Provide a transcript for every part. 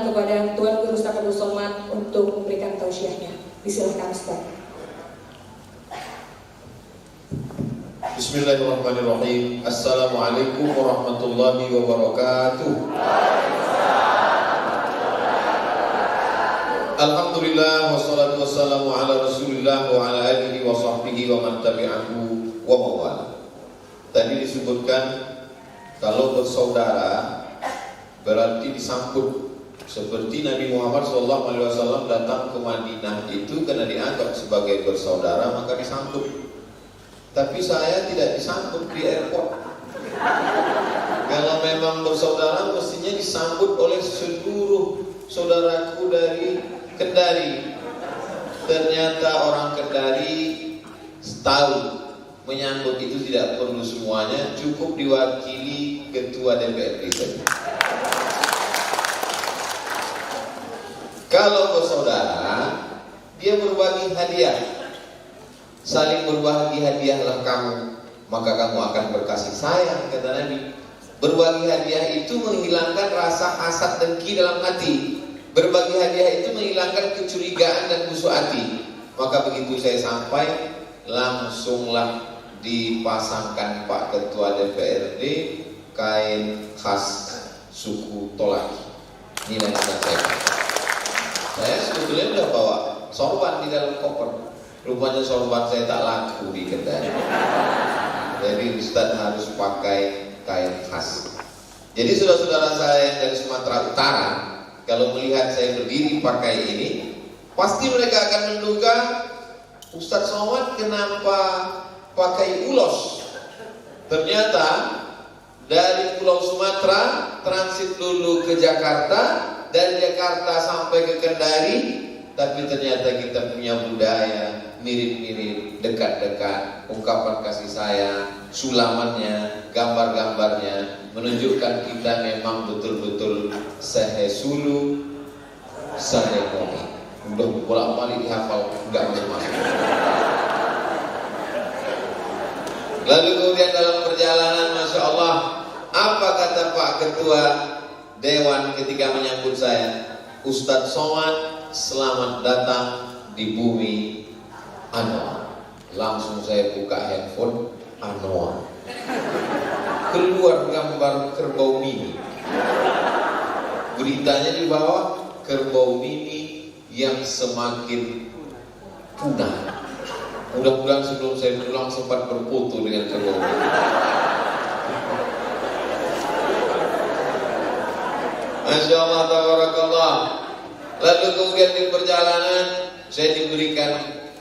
Kepada Tuan Guru Ustaz Abdul Somad untuk memberikan tausiahnya. Disilahkan Ustaz. Bismillahirrahmanirrahim. Assalamualaikum warahmatullahi wabarakatuh. Alhamdulillah wassalatu wassalamu ala Rasulillah wa ala alihi wa sahbihi wa man tabi'ahu wa mawala. Tadi disebutkan kalau bersaudara berarti disambut. Seperti Nabi Muhammad SAW datang ke Madinah itu karena dianggap sebagai bersaudara maka disambut. Tapi saya tidak disambut di airport. Kalau memang bersaudara mestinya disambut oleh seluruh saudaraku dari Kendari. Ternyata orang Kendari tahu menyambut itu tidak perlu semuanya, cukup diwakili ketua DPRD saja. Kalau bersaudara, dia berbagi hadiah, saling berbagi hadiahlah kamu, maka kamu akan berkasih sayang, kata Nabi. Berbagi hadiah itu menghilangkan rasa hasad dengki dalam hati. Berbagi hadiah itu menghilangkan kecurigaan dan busuk hati. Maka begitu saya sampai, langsunglah dipasangkan Pak Ketua DPRD kain khas suku Tolaki. Ini yang saya. Saya sebetulnya udah bawa sorban di dalam koper. Rupanya sorban saya tak laku di Kendari. Jadi Ustaz harus pakai kain khas. Jadi saudara-saudara saya yang dari Sumatera Utara, kalau melihat saya berdiri pakai ini, pasti mereka akan menduga Ustaz Somad kenapa pakai ulos. Ternyata dari Pulau Sumatera transit dulu ke Jakarta, dari Jakarta sampai ke Kendari, tapi ternyata kita punya budaya mirip-mirip, dekat-dekat, ungkapan kasih sayang, sulamannya, gambar-gambarnya menunjukkan kita memang betul-betul sehesulu, sehekomi. Udah bolak-balik dihafal, enggak masuk-masuk. Lalu kemudian dalam perjalanan, Masya Allah, apa kata Pak Ketua Dewan ketika menyambut saya? Ustadz Somad selamat datang di bumi Anwar. Langsung saya buka handphone, Anwar. Keluar gambar kerbau mini. Beritanya di bawah, kerbau mini yang semakin punah. Mudah-mudahan sebelum saya pulang sempat berfoto dengan kerbau mini. Masya Allah, tabarakallah. Lalu kemudian di perjalanan saya diberikan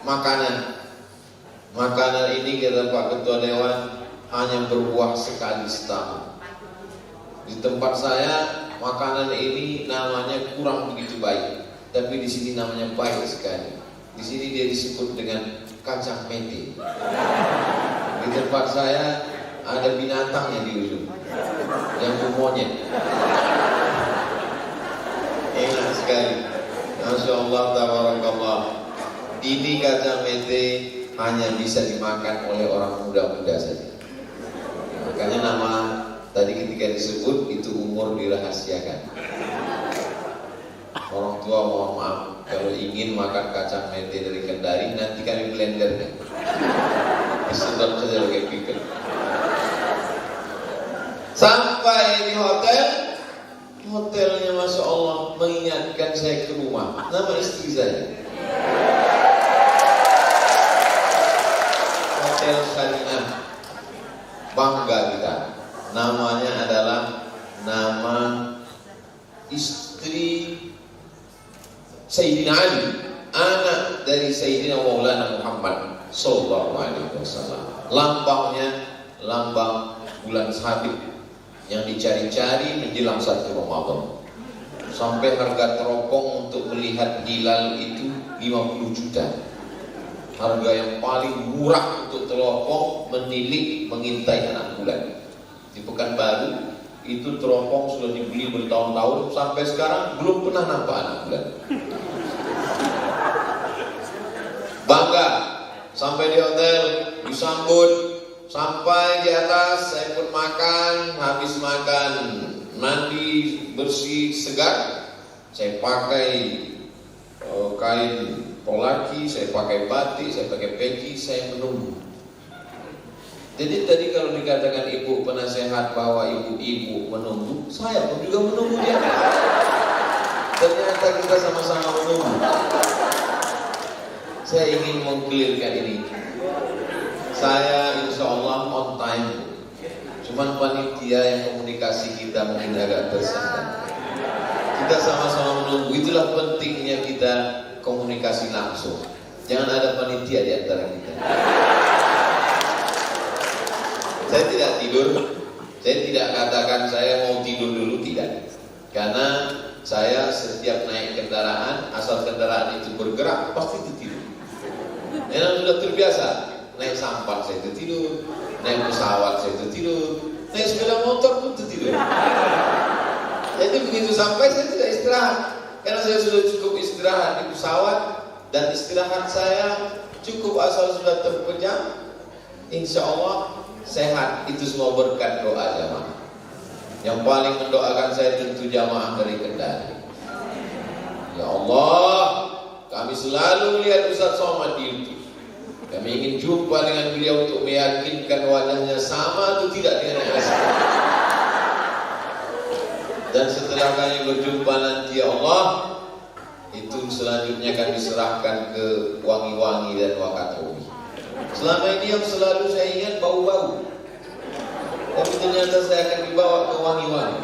makanan. Makanan ini kata Pak Ketua Dewan hanya berbuah sekali setahun. Di tempat saya makanan ini namanya kurang begitu baik, tapi di sini namanya baik sekali. Di sini dia disebut dengan kacang mete. Di tempat saya ada binatangnya di ujung, yang monyet. Enak sekali. Masya Allah, tabarakallah. Ini kacang mete hanya bisa dimakan oleh orang muda-muda saja. Makanya nama tadi ketika disebut itu umur dirahasiakan. Orang tua mohon maaf kalau ingin makan kacang mete dari Kendari nanti kami blender. Disedot saja pakai piker. Sampai di hotel, hotelnya Masya Allah mengingatkan saya ke rumah. Nama istri saya Hotel Sarinah. Bangga kita. Namanya adalah nama istri Sayyidina Ali, anak dari Sayyidina Maulana Muhammad Sallallahu Alaihi Wasallam. Lambangnya lambang bulan sabit yang dicari-cari menjelang 1 Ramadan. Sampai harga teropong untuk melihat hilal itu 50 juta. Harga yang paling murah untuk teropong menilik mengintai anak bulan. Di Pekanbaru itu teropong sudah dibeli bertahun-tahun, sampai sekarang belum pernah nampak anak bulan. Bangga. Sampai di hotel disambut, sampai di atas saya pun makan. Habis makan mandi bersih segar, saya pakai kain polaki, saya pakai batik, saya pakai peci, saya menunggu. Jadi tadi kalau dikatakan ibu penasehat bahwa ibu-ibu menunggu, saya pun juga menunggu dia. Ternyata kita sama-sama menunggu. Saya ingin mengklirkan ini. Saya insya Allah on time. Cuman panitia yang komunikasi kita mungkin agak tersendat. Kita sama-sama menunggu. Itulah pentingnya kita komunikasi langsung. Jangan ada panitia di antara kita. Saya tidak tidur. Saya tidak katakan saya mau tidur dulu, tidak. Karena saya setiap naik kendaraan, asal kendaraan itu bergerak pasti tertidur. Yang sudah terbiasa naik sampan saya tertidur, naik pesawat saya tertidur, naik sepeda motor pun tertidur. Jadi begitu sampai saya tidak istirahat, karena saya sudah cukup istirahat di pesawat, dan istirahat saya cukup asal sudah terpejam, insya Allah sehat. Itu semua berkat doa jamaah. Yang paling mendoakan saya tentu jamaah dari Kendari. Ya Allah, kami selalu melihat Ustaz Somad di YouTube. Kami ingin jumpa dengan beliau untuk meyakinkan wajahnya sama atau tidak dengan yang asli. Dan setelah kami berjumpa nanti ya Allah, itu selanjutnya kami serahkan ke Wangi-Wangi dan Wakatobi. Selama ini yang selalu saya ingat bau-bau, tapi ternyata saya akan dibawa ke Wangi-Wangi.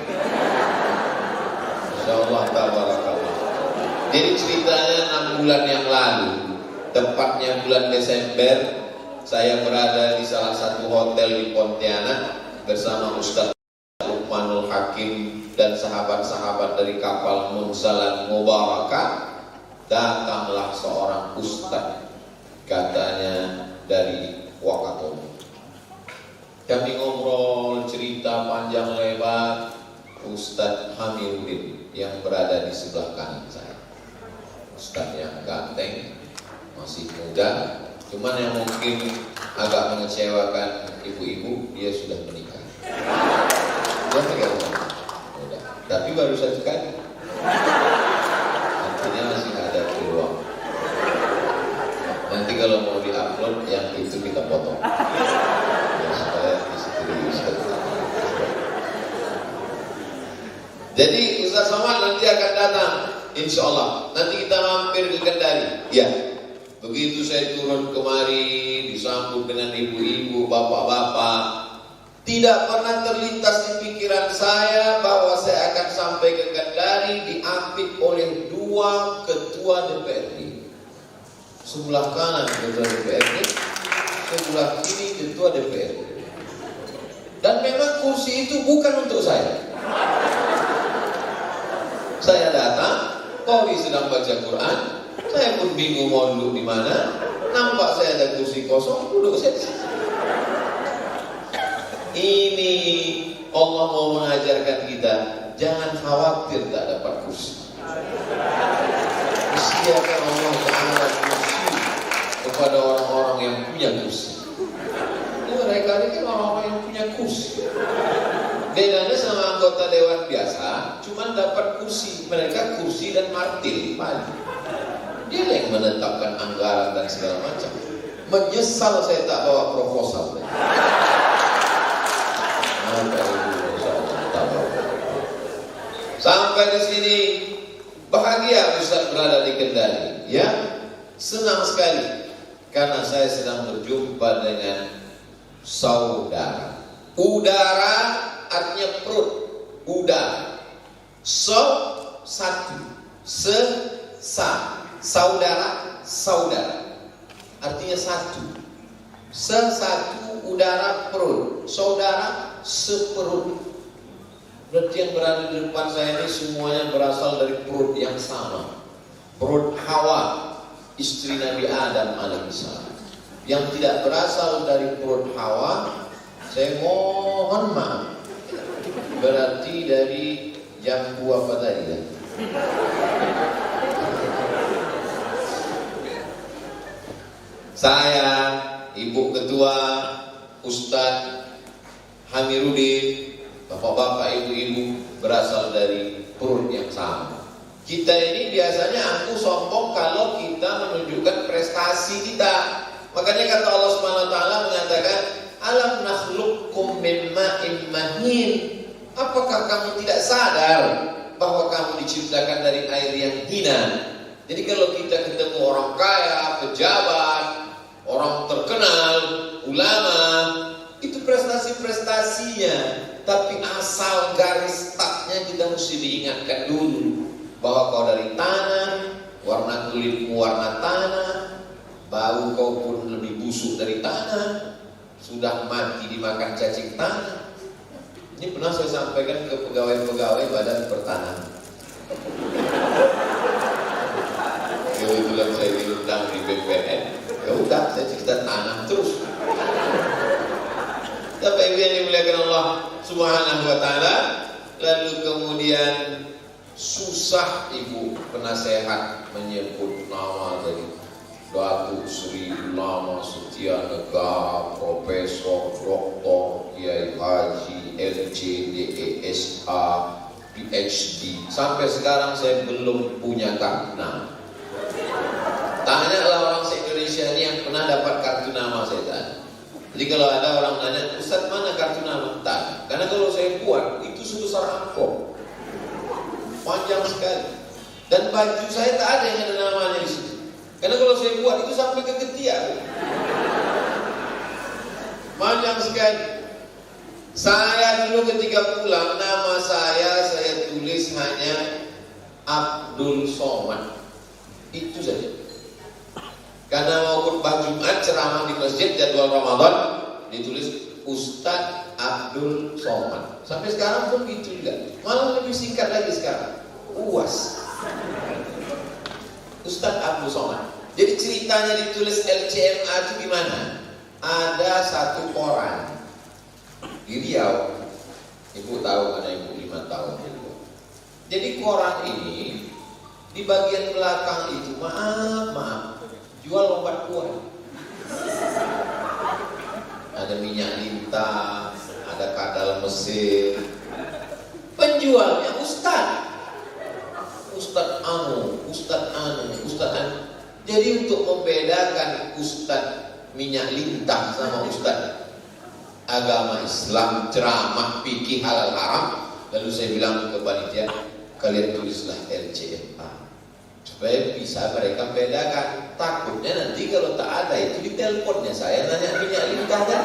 Insyaallah tabarakallah. Jadi ceritanya 6 bulan yang lalu, tepatnya bulan Desember, saya berada di salah satu hotel di Pontianak bersama Ustaz Luqmanul Hakim dan sahabat-sahabat dari kapal Munzalan Mubarakah. Datanglah seorang ustaz, katanya dari Wakatobi. Kami ngobrol, cerita panjang lebar. Ustaz Hamiruddin yang berada di sebelah kanan saya, ustaz yang ganteng, masih muda, cuman yang mungkin agak mengecewakan ibu-ibu, dia sudah menikah. Dia muda, tapi baru 1 kali. Artinya masih ada Jadi Ustaz Somad nanti akan datang, insya Allah. Nanti kita mampir ke Kendari. Ya, begitu saya turun kemari disambut dengan ibu-ibu, bapak-bapak, tidak pernah terlintas di pikiran saya bahwa saya akan sampai ke Kendari diapit oleh 2 ketua DPRD. Sebelah kanan ketua DPRD, sebelah kiri ketua DPRD. Dan memang kursi itu bukan untuk saya. Saya datang, Qawi sedang baca Quran, saya pun bingung mau duduk di mana. Nampak saya ada kursi kosong, duduk saya di situ. Ini Allah mau mengajarkan kita, jangan khawatir tak dapat kursi. Sediakan Allah Ta'ala kursi kepada orang-orang yang punya kursi. Mereka ini kan orang-orang yang punya kursi. Bedanya sama anggota dewan biasa, cuma dapat kursi. Mereka kursi dan martil, dia yang menetapkan anggaran dan segala macam. Menyesal saya tak bawa proposal. Sampai di sini bahagia Ustaz berada di Kendari, ya, senang sekali karena saya sedang berjumpa dengan saudara. Udara artinya perut, udara. Satu, saudara, saudara. Artinya satu. Satu udara perut, saudara seperut. Berarti yang berada di depan saya ini semuanya berasal dari perut yang sama. Perut Hawa, istri Nabi Adam alaihissalam. Yang tidak berasal dari perut Hawa, saya mohon maaf, berarti dari jambu apa tadi ya? Saya, Ibu Ketua, Ustadz Hamirudin, bapak-bapak, ibu-ibu berasal dari perut yang sama. Kita ini biasanya aku sombong kalau kita menunjukkan prestasi kita. Makanya kata Allah Subhanahu wa taala mengatakan, "Alam nakhluqkum min ma'in mahin." Apakah kamu tidak sadar bahwa kamu diciptakan dari air yang hina? Jadi kalau kita ketemu orang kaya, pejabat, orang terkenal, ulama, itu prestasi-prestasinya. Tapi asal garis startnya kita mesti diingatkan dulu bahwa kau dari tanah, warna kulitmu warna tanah, bau kau pun lebih busuk dari tanah, sudah mati dimakan cacing tanah. Ini pernah saya sampaikan ke pegawai-pegawai Badan Pertanahan. Kebetulan saya diundang di BPN, ya udah saya cerita tanah terus. Bapak Ibu yang dimuliakan Allah Subhanahu wa taala, lalu kemudian susah Ibu penasehat menyebut nama dari Datuk Sri Ulama Setia Negara Profesor Dr. Kiai Haji LC DESA PhD. Sampai sekarang saya belum punya kartu nama. Tanyalah orang se-Indonesia ini yang pernah dapat kartu nama saya tanya. Jadi kalau ada orang nanya, Ustaz mana kartu nama? Tak. Karena kalau saya buat itu sebesar angkop, panjang sekali, dan baju saya tak ada yang ada namanya di situ. Karena kalau saya buat itu sampai ke ketiak, panjang sekali. Saya dulu ketika pulang nama saya tulis hanya Abdul Somad, itu saja. Karena mau khutbah Jumat ceramah di masjid jadwal Ramadan ditulis Ustadz Abdul Somad. Sampai sekarang pun gitu juga. Malah lebih singkat lagi sekarang. UAS. Ustadz Abdul Somad. Jadi ceritanya ditulis LCMA itu gimana? Ada satu koran di Riau. Ibu tahu karena ibu 5 tahun itu. Jadi koran ini di bagian belakang itu maaf jual lompat kuat. Ada minyak lintah, ada kadal Mesir. Penjualnya Ustadz anu. Jadi untuk membedakan Ustadz minyak lintah sama Ustadz agama Islam ceramah fikih halal haram, Lalu saya bilang ke panitia, kalian tulislah LCMA supaya bisa mereka bedakan. Takutnya nanti kalau tak ada itu di teleponnya saya nanya minyak limbah kan.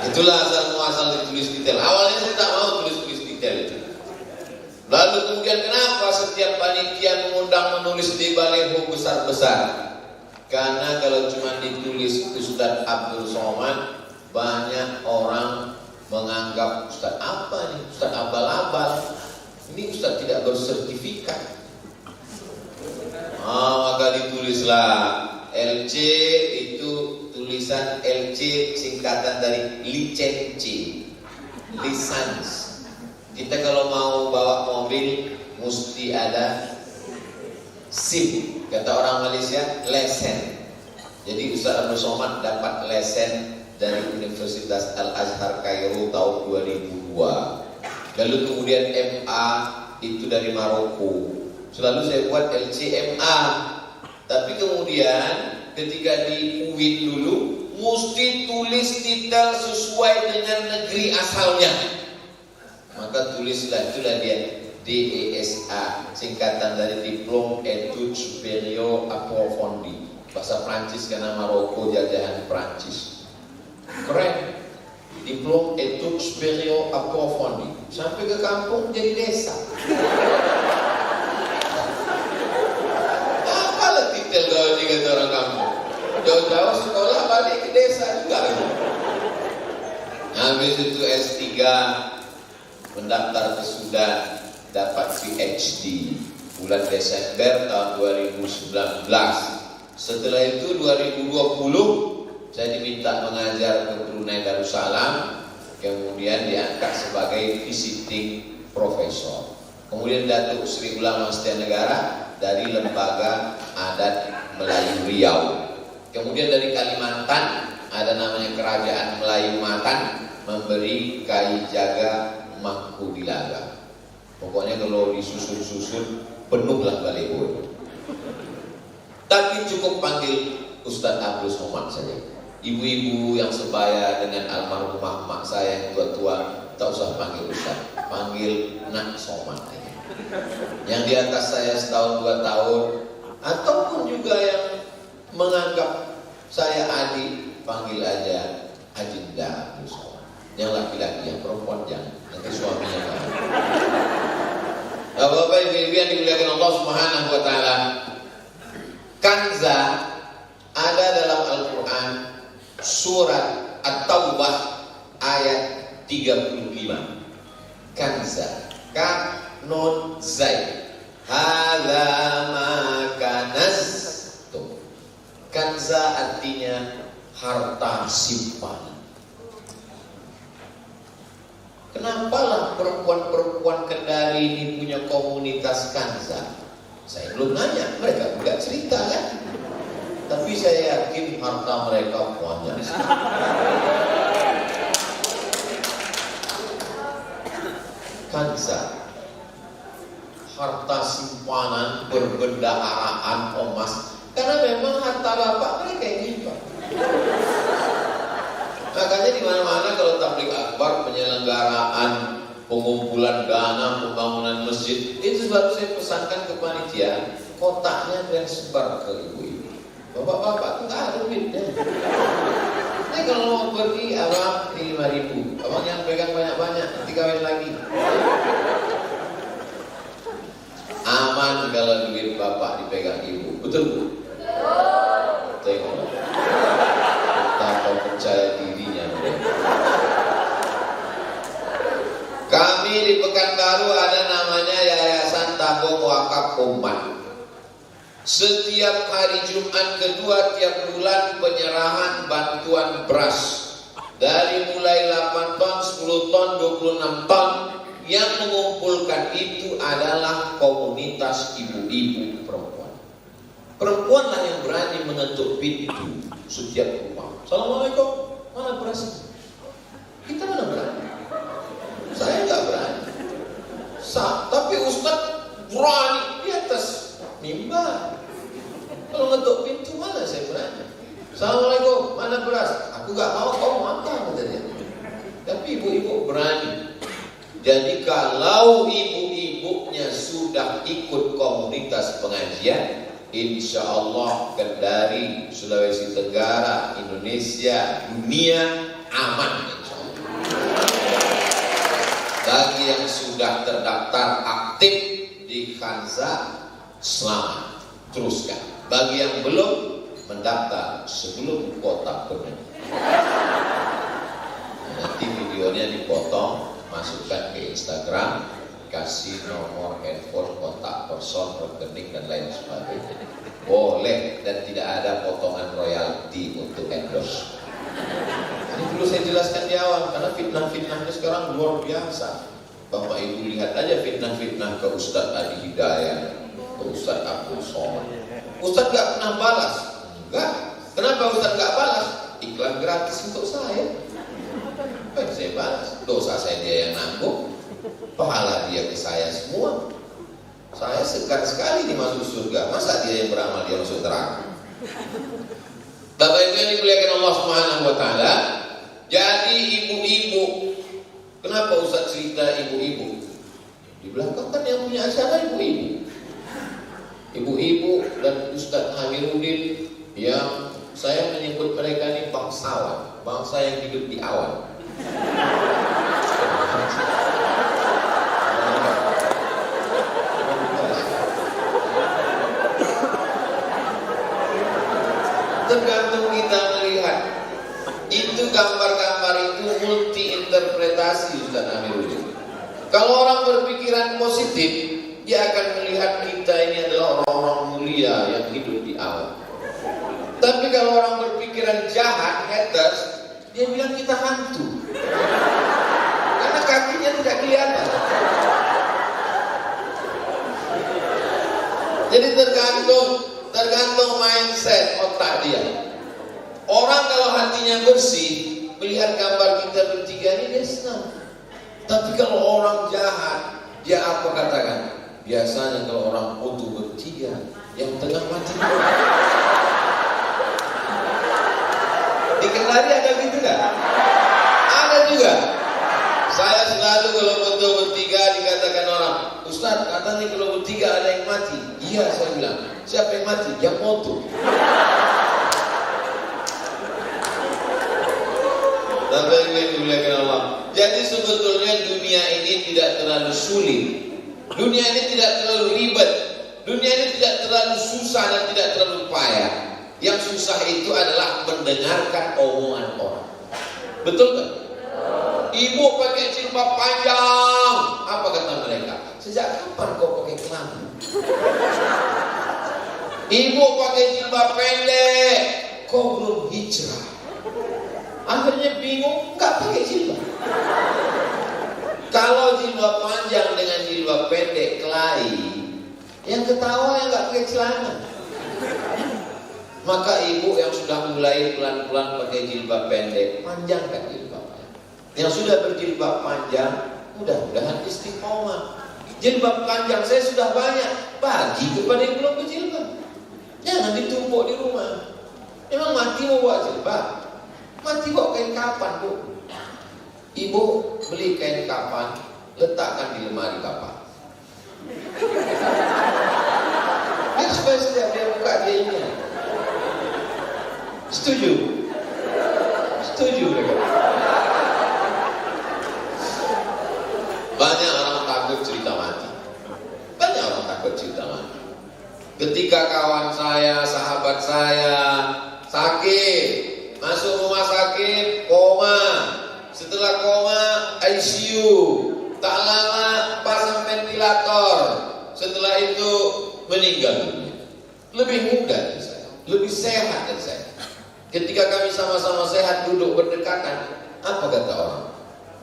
Itulah asal muasal ditulis detail. Awalnya saya tak mau tulis detail itu. Lalu kemudian kenapa setiap panitia mengundang menulis di baliho besar-besar? Karena kalau cuma ditulis Ustadz Abdul Somad, banyak orang menganggap Ustadz apa nih? Ustadz abal-abal. Ini Ustadz tidak bersertifikat. Maka ditulislah LC, itu tulisan LC singkatan dari lisensi, lisans. Kita kalau mau bawa mobil mesti ada SIM, kata orang Malaysia lesen. Jadi Ustaz Abdul Somad dapat lesen dari Universitas Al-Azhar Kairo tahun 2002. Lalu kemudian MA itu dari Maroko. Selalu saya buat LCMA. Tapi kemudian ketika di UIN dulu mesti tulis detail sesuai dengan negeri asalnya. Maka tulislah, itulah dia DESA, singkatan dari Diplôme Études Supérieures Approfondies, bahasa Prancis karena Maroko jajahan Prancis. Keren. Diplôme Études Supérieures Approfondies. Sampai ke kampung jadi desa. Apalah detail kalau kata orang kampung. Jauh-jauh sekolah balik ke desa juga. Habis itu S3, mendaftar ke Sudan, dapat PhD bulan Desember tahun 2019. Setelah itu 2020 saya diminta mengajar ke Brunei Darussalam, kemudian diangkat sebagai visiting profesor. Kemudian Datuk Sri Ulama Setia Negara dari Lembaga Adat Melayu Riau. Kemudian dari Kalimantan ada namanya Kerajaan Melayu Matan, memberi Kai Jaga Mangku Dilaga. Pokoknya kalau disusun-susun penuhlah baliho. Tapi cukup panggil Ustadz Abdul Somad saja. Ibu-ibu yang sebaya dengan almarhumah mak saya yang tua-tua, tak usah panggil Ustadz, panggil Nak Somad aja. Yang di atas saya setahun 2 tahun, ataupun juga yang menganggap saya adik, panggil aja Ajinda Abdul Somad. Yang laki-laki, yang perempuan jangan, nanti suaminya marah. Bapak-bapak, ibu-ibu yang dimuliakan Allah Subhanahu wa taala, kanza ada dalam Al-Qur'an surat At-Taubah ayat 35. Kanza, ka nun zai, hadza ma kanaztum. Kanza artinya harta simpanan. Kenapa lah perempuan-perempuan Kendari ini punya komunitas kanza? Saya belum nanya, mereka juga cerita kan? Tapi saya yakin harta mereka banyak. Kanza, harta simpanan berbendaharaan emas. Karena memang harta bapak mereka yang nyimpan. Makanya di mana-mana kalau tabligh akbar, penyelenggaraan pengumpulan dana pembangunan masjid, itu baru saya pesankan ke panitia, kotaknya dan sebar ke ibu-ibu. Bapak-bapak itu nggak ada duitnya. Ini kalau mau pergi, abang 5.000, abang yang pegang banyak-banyak, nanti kawin lagi. Aman kalau duit bapak dipegang ibu, betul bu? Tengok, betapa percaya dirinya mereka. Kami di Pekanbaru ada namanya Yayasan Tabung Wakaf Umat. Setiap hari Jumat kedua tiap bulan penyerahan bantuan beras. Dari mulai 8 ton, 10 ton, 26 ton. Yang mengumpulkan itu adalah komunitas ibu-ibu perempuan. Perempuanlah yang berani mengetuk pintu setiap rumah. Assalamualaikum, mana beras? Kita mana berani? Saya nggak berani. Tapi Ustaz berani di atas mimbar. Kalau ngetuk pintu mana saya berani? Assalamualaikum, mana beras? Aku nggak mau, kau makan katanya. Tapi ibu-ibu berani. Jadi kalau ibu-ibunya sudah ikut komunitas pengajian, insya Allah Kendari, Sulawesi Tenggara, Indonesia, dunia aman insya Allah. Bagi yang sudah terdaftar aktif di Khansa, selamat, teruskan. Bagi yang belum, mendaftar sebelum kuota penuh. Nanti videonya dipotong, masukkan ke Instagram, kasih nomor handphone, kontak person, rekening dan lain sebagainya. Boleh, dan tidak ada potongan royalti untuk endorse. Ini perlu saya jelaskan di awal, karena fitnah-fitnahnya sekarang luar biasa. Bapak Ibu lihat aja fitnah-fitnah ke Ustadz Adi Hidayat, ke Ustadz Abdul Somad. Ustadz gak pernah balas. Enggak. Kenapa Ustadz gak balas? Iklan gratis untuk saya. Baik saya balas. Dosa saya dia yang nanggung, pahala dia ke saya semua. Saya segan sekali dimasuk surga. Masa dia yang beramal dia masuk neraka? Bapak Ibu yang dimuliakan Allah Subhanahu wa taala. Jadi ibu-ibu, kenapa Ustaz cerita ibu-ibu? Di belakang kan yang punya acara ibu-ibu. Ibu-ibu dan Ustaz Hamiruddin yang saya menyebut mereka ini bangsawan, bangsa yang hidup di awan. Tergantung kita melihat. Itu gambar-gambar itu multi interpretasi Ustaz Amiruddin. Kalau orang berpikiran positif, dia akan melihat kita ini adalah orang-orang mulia yang hidup di awan. Tapi kalau orang berpikiran jahat, haters, dia bilang kita hantu. Karena kakinya tidak kelihatan. Jadi tergantung mindset otak dia. Orang kalau hatinya bersih, melihat gambar kita bertiga ini dia senang. Tapi kalau orang jahat, dia apa katakan? Biasanya kalau orang foto bertiga, yang tengah mati. Di Kendari ada gitu kan? Ada juga. Saya selalu kalau foto bertiga dikatakan orang, Ustaz, katanya kalau bertiga ada yang mati. Iya, saya bilang. Siapa yang mati? Yang foto. Jadi sebetulnya dunia ini tidak terlalu sulit. Dunia ini tidak terlalu ribet. Dunia ini tidak terlalu susah dan tidak terlalu payah. Yang susah itu adalah mendengarkan omongan orang. Betul kan? Ibu pakai jilbab panjang. Apa kata mereka? Sejak kapan kau pakai kelambu? Ibu pakai jilbab pendek. Kau belum hijrah. Akhirnya bingung, nggak pakai jilbab. Kalau jilbab panjang dengan jilbab pendek kelahi, yang ketawa yang nggak pakai celana. Maka ibu yang sudah mulai pelan-pelan pakai jilbab pendek, panjangkan jilbabnya. Yang sudah berjilbab panjang, mudah-mudahan istiqomah. Jilbab panjang saya sudah banyak, bagi kepada yang belum berjilbab. Jangan ditumpuk di rumah. Memang mati mau bawa jilbab. Mati bawa kain kapan, Bu? Ibu beli kain kapan, letakkan di lemari kapan. Biar supaya setiap dia buka dia ingat. Setuju? Setuju mereka. Banyak orang takut cerita mati. Banyak orang takut cerita mati. Ketika kawan saya, sahabat saya sakit, masuk rumah sakit, koma. Setelah koma, ICU. Tak lama pasang ventilator. Setelah itu meninggal dunia. Lebih muda dari saya, lebih sehat dari saya. Ketika kami sama-sama sehat duduk berdekatan, apa kata orang?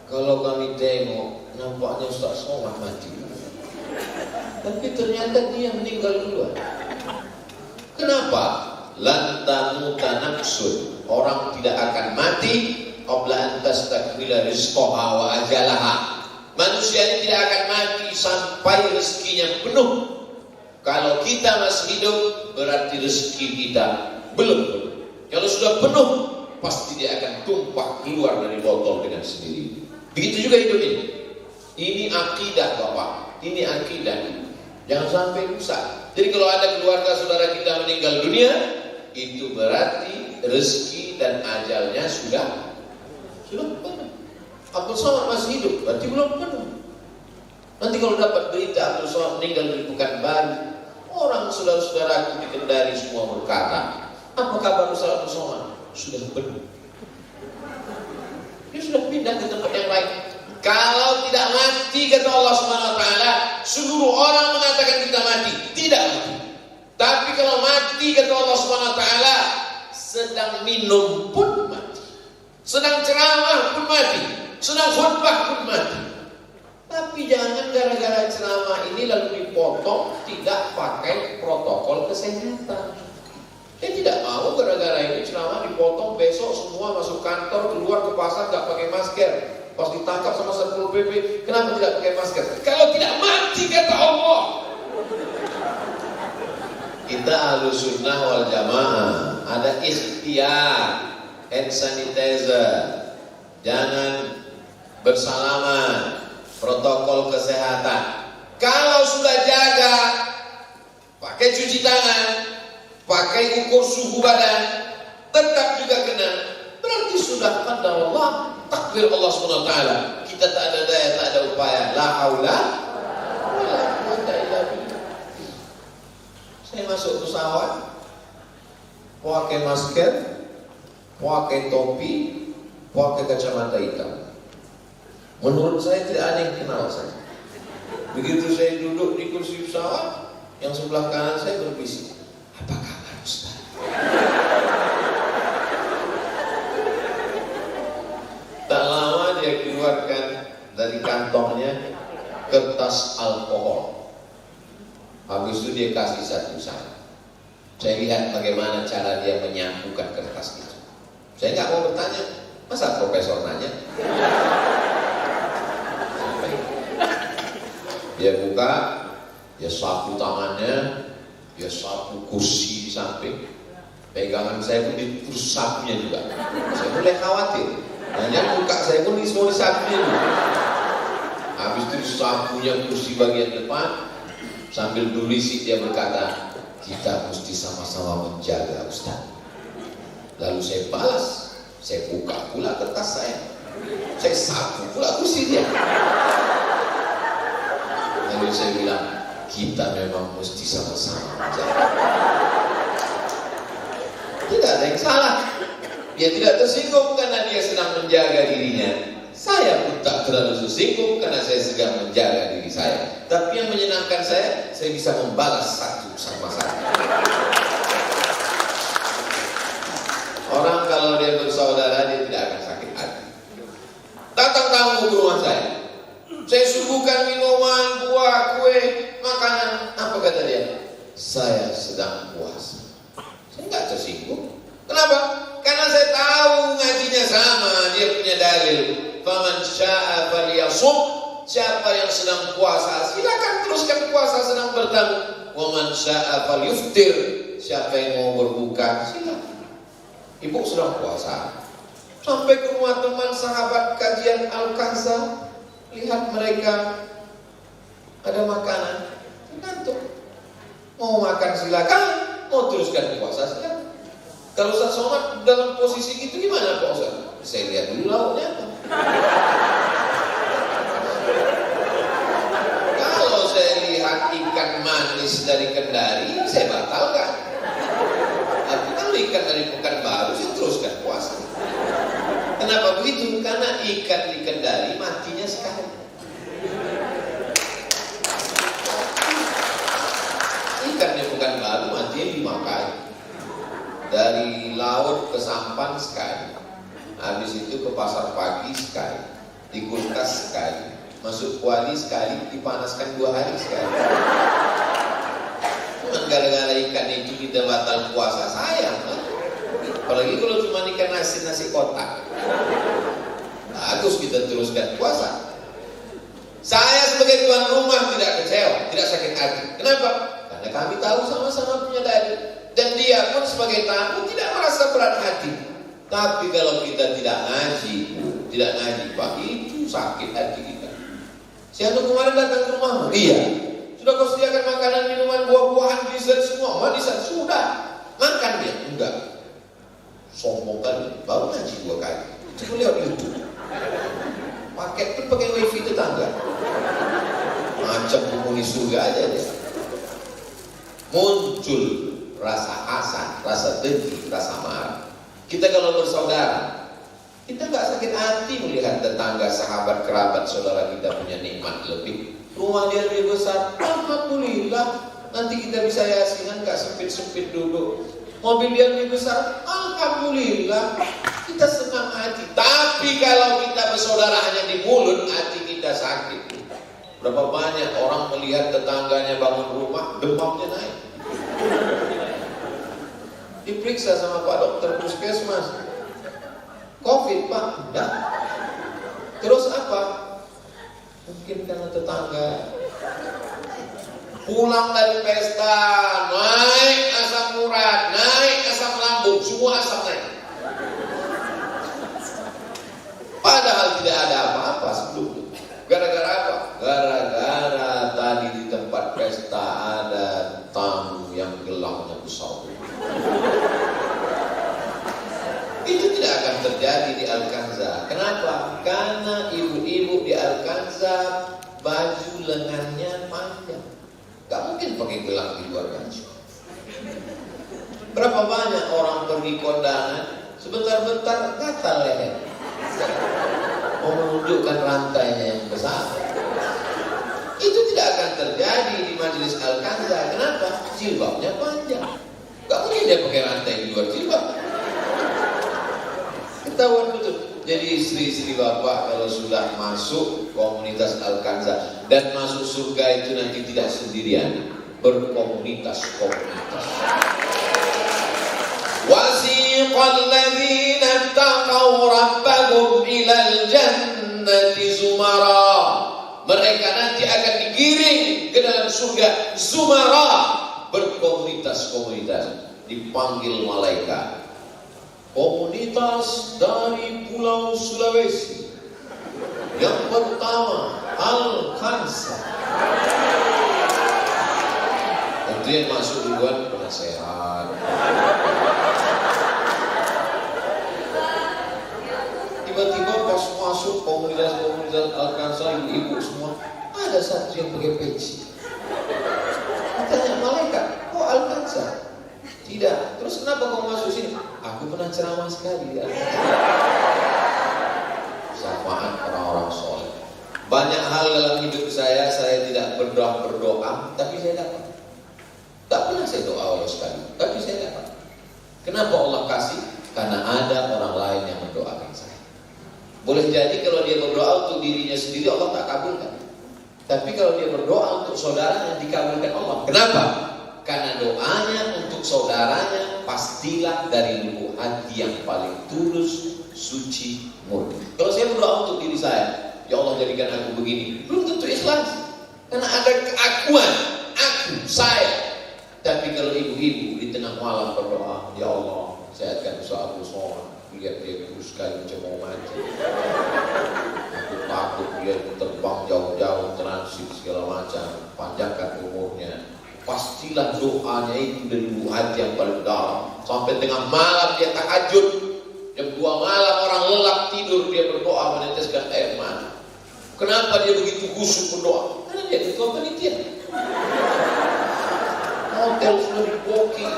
Kalau kami tengok, nampaknya Ustaz Somad mati. Tapi ternyata dia meninggal duluan. Kenapa? Lantamuta nafsun. Orang tidak akan mati qabla an tastakmila rizqaha wa ajalaha. Manusia ini tidak akan mati sampai rezekinya penuh. Kalau kita masih hidup, berarti rezeki kita belum penuh. Kalau sudah penuh, pasti dia akan tumpah keluar dari botol dengan sendiri. Begitu juga hidup ini. Ini akidah Bapak, ini akidah. Jangan sampai rusak. Jadi kalau ada keluarga saudara kita meninggal dunia, itu berarti rezeki dan ajalnya sudah penuh. Abdul Somad masih hidup, berarti belum penuh. Nanti kalau dapat berita Abdul Somad meninggal di Pekanbaru, orang saudara-saudaraku di Kendari semua berkata, apa kabar Abdul Somad? Sudah penuh. Dia sudah pindah ke tempat yang lain. Kalau tidak mati, kata Allah Subhanahu wa taala, seluruh orang mengatakan kita mati, tidak mati. Tapi kalau mati, kata Allah Subhanahu wa taala, sedang minum pun mati. Sedang ceramah pun mati, sedang khutbah pun mati. Tapi jangan gara-gara ceramah ini lalu dipotong tidak pakai protokol kesehatan. Dia tidak mau gara-gara ini ceramah dipotong, besok semua masuk kantor, keluar ke pasar gak pakai masker. Pas ditangkap sama Satpol PP, kenapa tidak pakai masker? Kalau tidak mati, kata Allah. Kita Ahlus Sunnah wal Jamaah ada ikhtiar, hand sanitizer, jangan bersalaman, protokol kesehatan. Kalau sudah jaga, pakai cuci tangan, pakai ukur suhu badan, tetap juga kena, berarti sudah qadar Allah, takdir Allah SWT. Kita tak ada daya, tak ada upaya. La haula wala quwwata illa billah. Saya masuk pesawat, pakai masker, pakai topi, pakai kacamata hitam. Menurut saya tidak ada yang kenal saya. Begitu saya duduk di kursi pesawat, yang sebelah kanan saya berbisik, apa kabar Ustaz? Tak lama dia keluarkan dari kantongnya kertas alkohol. Habis itu dia kasih satu saya. Saya lihat bagaimana cara dia menyambungkan kertas itu. Saya nggak mau bertanya, masa profesor nanya? Dia buka, dia sapu tangannya, dia sapu kursi di samping. Pegangan saya pun terus sapunya juga. Saya mulai khawatir. Hanya buka saya pun semua disapunya juga. Habis itu disapunya kursi bagian depan. Sambil berisik dia berkata, kita mesti sama-sama menjaga Ustaz. Lalu saya balas, saya buka pula kertas saya. Saya sapu pula kursi dia. Lalu saya bilang, kita memang mesti sama-sama menjaga. Tidak ada yang salah. Dia tidak tersinggung karena dia sedang menjaga dirinya. Saya pun tak terlalu tersinggung karena saya sedang menjaga diri saya. Tapi yang menyenangkan saya bisa membalas satu sama satu. Orang kalau dia bersaudara, dia tidak akan sakit hati. Datang tamu ke rumah saya suguhkan minuman, buah, kue, makanan. Apa kata dia? Saya sedang puasa. Saya nggak tersinggung. Kenapa? Karena saya tahu ngajinya sama, dia punya dalil. Faman syaa falyasum, siapa yang sedang puasa silakan teruskan puasa sedang bertamu. Wa man syaa falyuftir, siapa yang mau berbuka silakan. Ibu sedang puasa, sampai ke rumah teman sahabat kajian Al-Kahza, lihat mereka ada makanan, ngantuk. Mau makan silakan, mau teruskan puasa silakan. Kalau Ustaz Somad dalam posisi gitu gimana Pak Ustaz? Saya lihat dulu lauknya apa. Kalau saya lihat ikan manis dari Kendari, saya batalkan. Tapi kalau ikan dari Pekanbaru, saya teruskan puasa. Kenapa begitu? Karena ikan di Kendari matinya sekali. Ikan di Pekanbaru matinya 5 kali. Dari laut ke sampan sekali, habis itu ke pasar pagi sekali, di kulkas sekali, masuk kuali sekali, dipanaskan 2 hari sekali. Cuma gara-gara ikan itu kita batal puasa, sayang kan? Apalagi kalau cuma ikan nasi kotak. Bagus kita teruskan puasa. Saya sebagai tuan rumah tidak kecewa, tidak sakit hati. Kenapa? Karena kami tahu sama-sama punya dalil. Dan dia pun sebagai tamu tidak merasa berat hati. Tapi kalau kita tidak ngaji Pak, itu sakit hati kita. Si Anu kemarin datang ke rumahmu? Iya. Sudah kau sediakan makanan, minuman, buah-buahan, dessert semua? Warisan? Sudah. Makan dia? Enggak. Sombong kali, baru ngaji 2 kali. Coba lihat YouTube. Paket pun pakai wifi tetangga. Macam penghuni surga aja dia. Muncul rasa hasad, rasa dengki, rasa marah. Kita kalau bersaudara, kita nggak sakit hati melihat tetangga, sahabat, kerabat, saudara kita punya nikmat lebih. Rumah dia lebih besar, alhamdulillah. Nanti kita bisa yasinan, nggak sempit-sempit duduk. Mobil dia lebih besar, alhamdulillah. Kita senang hati. Tapi kalau kita bersaudara hanya di mulut, hati kita sakit. Berapa banyak orang melihat tetangganya bangun rumah, demamnya naik. Diperiksa sama Pak Dokter Puskesmas. Covid Pak, enggak. Terus apa? Mungkin karena tetangga. Pulang dari pesta, naik asam urat, naik asam lambung, semua asam naik. Padahal tidak ada apa-apa sebelumnya. Gara-gara apa? Gara-gara tadi di tempat pesta ada tamu yang gelangnya besar. Itu tidak akan terjadi di Al-Kanza. Kenapa? Karena ibu-ibu di Al-Kanza baju lengannya panjang. Gak mungkin pakai gelang di luar baju. Berapa banyak orang pergi kondangan, sebentar-bentar gatal leher. Mau menunjukkan rantainya yang besar. Itu tidak akan terjadi di majelis Al-Kanza. Kenapa? Jilbabnya panjang. Gak mungkin dia pakai rantai di luar jilbab. Ketahuan betul. Jadi istri-istri bapak kalau sudah masuk komunitas Al-Kanza dan masuk surga itu nanti tidak sendirian, berkomunitas-komunitas. Wasiqal ladzina taqaw rabbahum ilal jannati zumara. Mereka nanti akan digiring ke dalam surga zumara, berkomunitas-komunitas, dipanggil malaikat. Komunitas dari Pulau Sulawesi. Yang pertama, Al-Kanza. Nanti yang masuk duluan penasehat. Tiba-tiba pas masuk komunitas Al-Kanza, ibu-ibu semua, ada satu yang pakai peci. Tanya malaikat, kok Al-Kanza? Tidak. Terus kenapa kau masuk sini? Aku pernah ceramah sekali ya. Samaan orang-orang soleh. Banyak hal dalam hidup saya tidak berdoa, tapi saya dapat. Tak pernah saya doa Allah sekali, tapi saya dapat. Kenapa Allah kasih? Karena ada orang lain yang mendoakan saya. Boleh jadi kalau dia berdoa untuk dirinya sendiri, Allah tak kabulkan. Tapi kalau dia berdoa untuk saudaranya, dikabulkan Allah. Kenapa? Karena doanya untuk saudaranya pastilah dari lubuk hati yang paling tulus, suci, murni. Kalau saya berdoa untuk diri saya, ya Allah jadikan aku begini, belum tentu ikhlas. Karena ada keakuan, aku, saya. Tapi kalau ibu-ibu di tengah malam berdoa, ya Allah, sehatkan usaha Abu Somad. Lihat dia kurus sekali macam mau mati. Aku takut dia terbang jauh-jauh, transit segala macam, panjangkan umurnya. Pastilah doanya itu dari lubuk hati yang paling dalam. Sampai tengah malam dia tahajud. Jam 2 malam orang lelap tidur, dia berdoa meneteskan air mata. Kenapa dia begitu khusyuk berdoa? Karena dia ketua panitia. Hotel sudah diboking,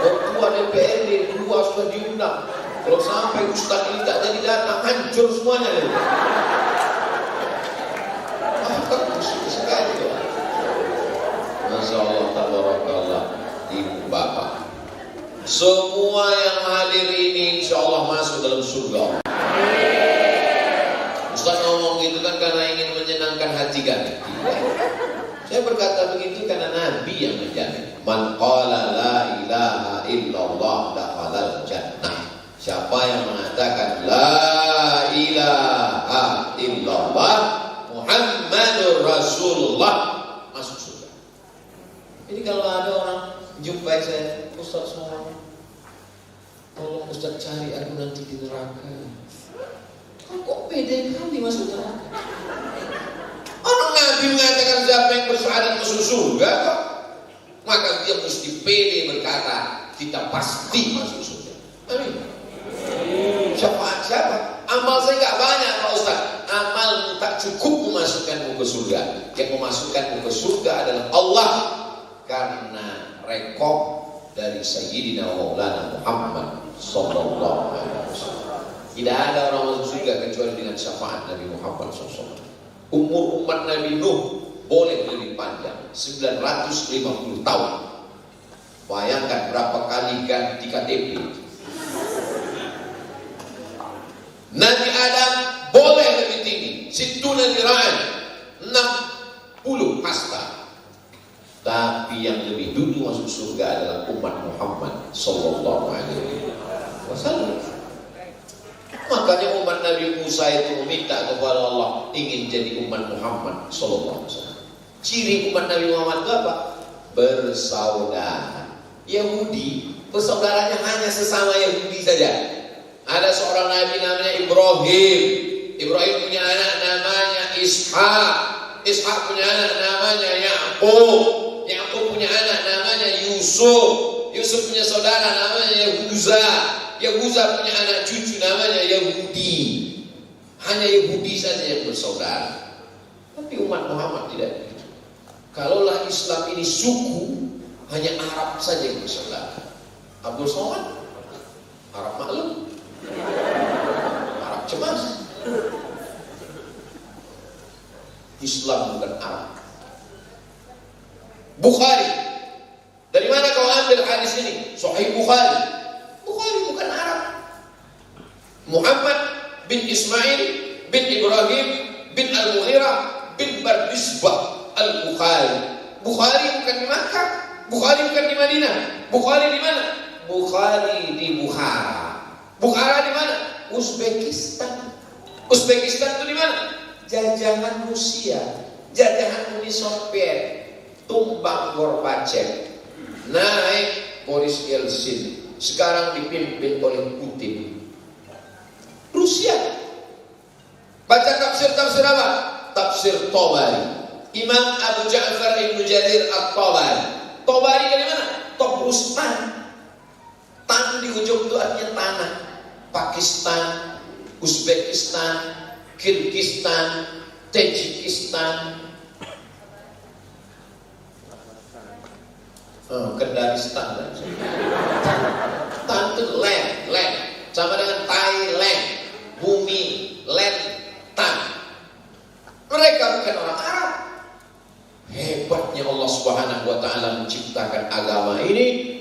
ketua DPRD 2 sudah diundang. Kalau sampai Ustaz ini tak jadi datang, hancur semuanya. Kan khusyuk sekali doa. Masya Allah, tabarakallah, ibu bapak. Semua yang hadir ini insya Allah masuk dalam surga. Ustaz ngomong gitu kan karena ingin menyenangkan hati kami. Saya berkata begitu karena Nabi yang menjamin. Man qala la ilaha illallah dakhalal jannah. Siapa yang mengatakan la ilaha illallah Muhammadur Rasulullah, masuk surga. Jadi kalau ada orang jumpai saya, Ustaz semua, tolong Ustaz cari aku nanti di neraka. Kok pede kali masuk neraka? Orang Nabi mengatakan siapa yang bersyahadat masuk surga, maka dia mesti pede berkata kita pasti masuk surga. Amin. Syafaat siapa? Amal saya nggak banyak Pak Ustaz. Amal tak cukup memasukkanmu ke surga. Yang memasukkanmu ke surga adalah Allah, karena rekod dari Sayyidina Maulana Muhammad sallallahu alaihi wasallam. Tidak ada orang masuk surga kecuali dengan syafaat Nabi Muhammad SAW. Umur umat Nabi Nuh boleh lebih panjang, 950 tahun. Bayangkan berapa kali ganti KTP. Nabi Adam boleh lebih tinggi, situna dira'an, 60 hasta. Tapi yang lebih dulu masuk surga adalah umat Muhammad sallallahu alaihi wasallam. Makanya umat Nabi Musa itu meminta kepada Allah ingin jadi umat Muhammad sallallahu alaihi wasallam. Ciri umat Nabi Muhammad itu apa? Bersaudara. Yahudi, bersaudaranya hanya sesama Yahudi saja. Ada seorang nabi namanya Ibrahim. Ibrahim punya anak namanya Ishak. Ishak punya anak namanya Ya'qub. Ya'qub punya anak namanya Yusuf. Yusuf punya saudara namanya Yahuza. Yahuza punya anak cucu namanya Yahudi. Hanya Yahudi saja yang bersaudara. Tapi umat Muhammad tidak begitu. Kalaulah Islam ini suku, hanya Arab saja yang bersaudara. Abdul Somad, Arab maklum, Arab cemas. Islam bukan Arab. Bukhari, dari mana kau ambil hadis ini? Sahih Bukhari. Bukhari bukan Arab. Muhammad bin Ismail bin Ibrahim bin Al-Mughirah bin Bardisbah Al-Bukhari. Bukhari bukan di Makkah, Bukhari bukan di Madinah. Bukhari di mana? Bukhari di Bukhara. Bukhara di mana? Uzbekistan. Uzbekistan itu di mana? Jajahan Rusia, jajahan Uni Soviet. Tumbang Gorbachev, naik Boris Yeltsin, sekarang dipimpin oleh Putin. Rusia. Baca tafsir apa? Tafsir Tabari. Imam Abu Ja'far Ibnu Jarir At-Tabari. Tabari dari mana? Tobrustan. Tan di ujung itu artinya tanah. Pakistan, Uzbekistan, Kyrgyzstan, Tajikistan, Kendaristan. Tan itu land, sama dengan Thailand, bumi, land, tan. Mereka bukan orang Arab. Hebatnya Allah Subhanahu wa taala menciptakan agama ini,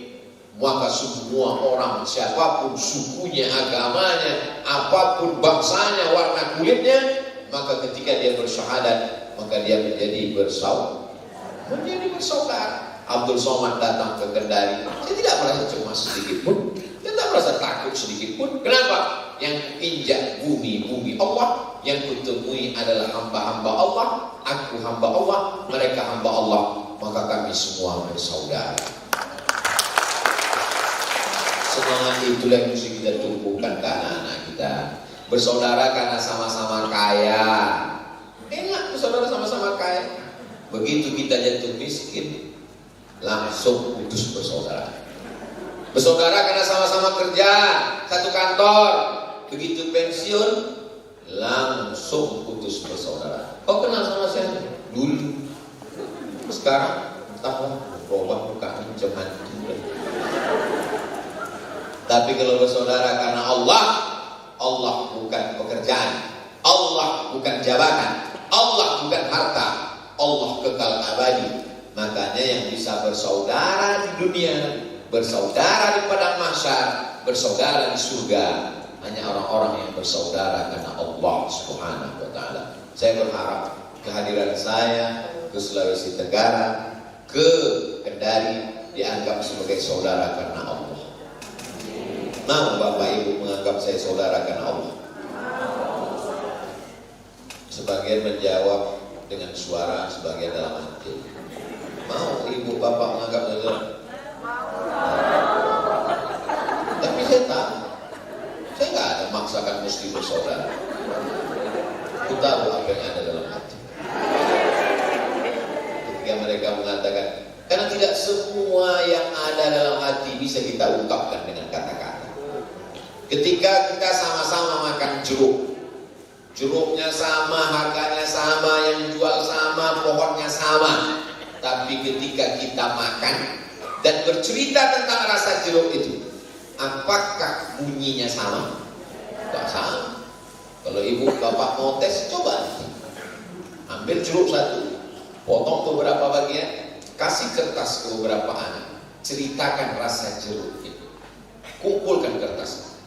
maka semua orang, siapapun sukunya, agamanya, apapun bangsanya, warna kulitnya, maka ketika dia bersyahadat, maka dia menjadi bersaudara. Abdul Somad datang ke Kendari, saya tidak merasa cemas sedikit pun, saya tidak merasa takut sedikit pun. Kenapa? Yang injak bumi Allah, yang kutemui adalah hamba-hamba Allah, aku hamba Allah, mereka hamba Allah, maka kami semua bersaudara. Semangat itulah yang mesti kita tumbuhkan ke anak-anak kita. Bersaudara karena sama-sama kaya. Enak bersaudara sama-sama kaya. Begitu kita jatuh miskin, langsung putus bersaudara. Bersaudara karena sama-sama kerja satu kantor, begitu pensiun langsung putus bersaudara. Kau kenal sama saya dulu, sekarang entahlah berubah mukanya macam hantu. Tapi kalau bersaudara karena Allah, Allah bukan pekerjaan, Allah bukan jabatan, Allah bukan harta, Allah kekal abadi. Makanya yang bisa bersaudara di dunia, bersaudara di padang mahsyar, bersaudara di surga, hanya orang-orang yang bersaudara karena Allah Subhanahu wa taala. Saya berharap kehadiran saya ke Sulawesi Tenggara, ke Kendari dianggap sebagai saudara karena Allah. Mau Bapak Ibu menganggap saya saudara karena Allah? Sebagian menjawab dengan suara, sebagian dalam hati. Mau Ibu Bapak menganggap saudara? Tapi saya tahu, saya nggak ada maksakan mesti bersaudara. Aku tahu apa yang ada dalam hati. bisa kita ungkapkan dengan kata-kata. Ketika kita sama-sama makan jeruk, jeruknya sama, harganya sama, yang jual sama, pohonnya sama, tapi ketika kita makan dan bercerita tentang rasa jeruk itu, apakah bunyinya sama? Tidak sama. Kalau ibu bapak mau tes, coba ambil jeruk satu, potong beberapa bagian, kasih kertas ke beberapa anak, ceritakan rasa jeruk itu, kumpulkan kertas.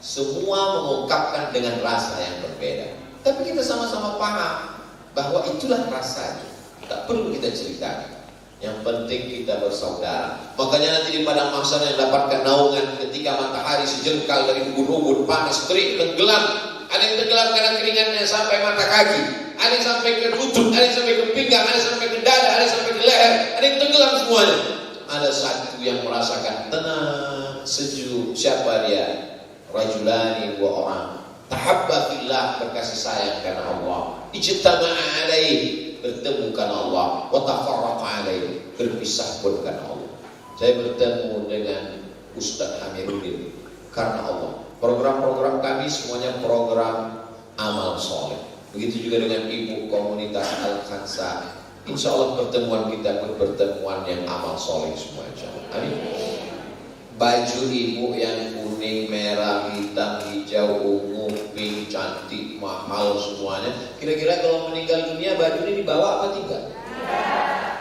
Semua mengungkapkan dengan rasa yang berbeda, tapi kita sama-sama paham bahwa itulah rasanya. Tak perlu kita ceritakan. Yang penting kita bersaudara. Makanya nanti di padang mahsyar yang dapatkan naungan ketika matahari sejengkal dari ubun-ubun, panas, terik, tenggelam. Ada yang tenggelam karena keringatnya sampai mata kaki, ada yang sampai ke lutut, ada yang sampai ke pinggang, ada yang sampai ke dada, ada yang sampai ke leher, ada yang tenggelam semuanya. Ada satu yang merasakan tenang, sejuk. Siapa dia? Rajulani, dua orang. Tahabba fillah, berkasih sayang karena Allah. Ijtama'a alaihi, bertemu karena Allah. Wa tafarraqa alaihi, berpisah pun karena Allah. Saya bertemu dengan Ustaz Amiruddin karena Allah. Program-program kami semuanya program amal soleh. Begitu juga dengan ibu komunitas Al-Khansa. Insya Allah pertemuan kita pertemuan yang amal soleh semua, insya Allah. Amin. Baju ibu yang kuning, merah, hitam, hijau, ungu, pink, cantik, mahal semuanya. Kira-kira kalau meninggal dunia baju ini dibawa apa tidak?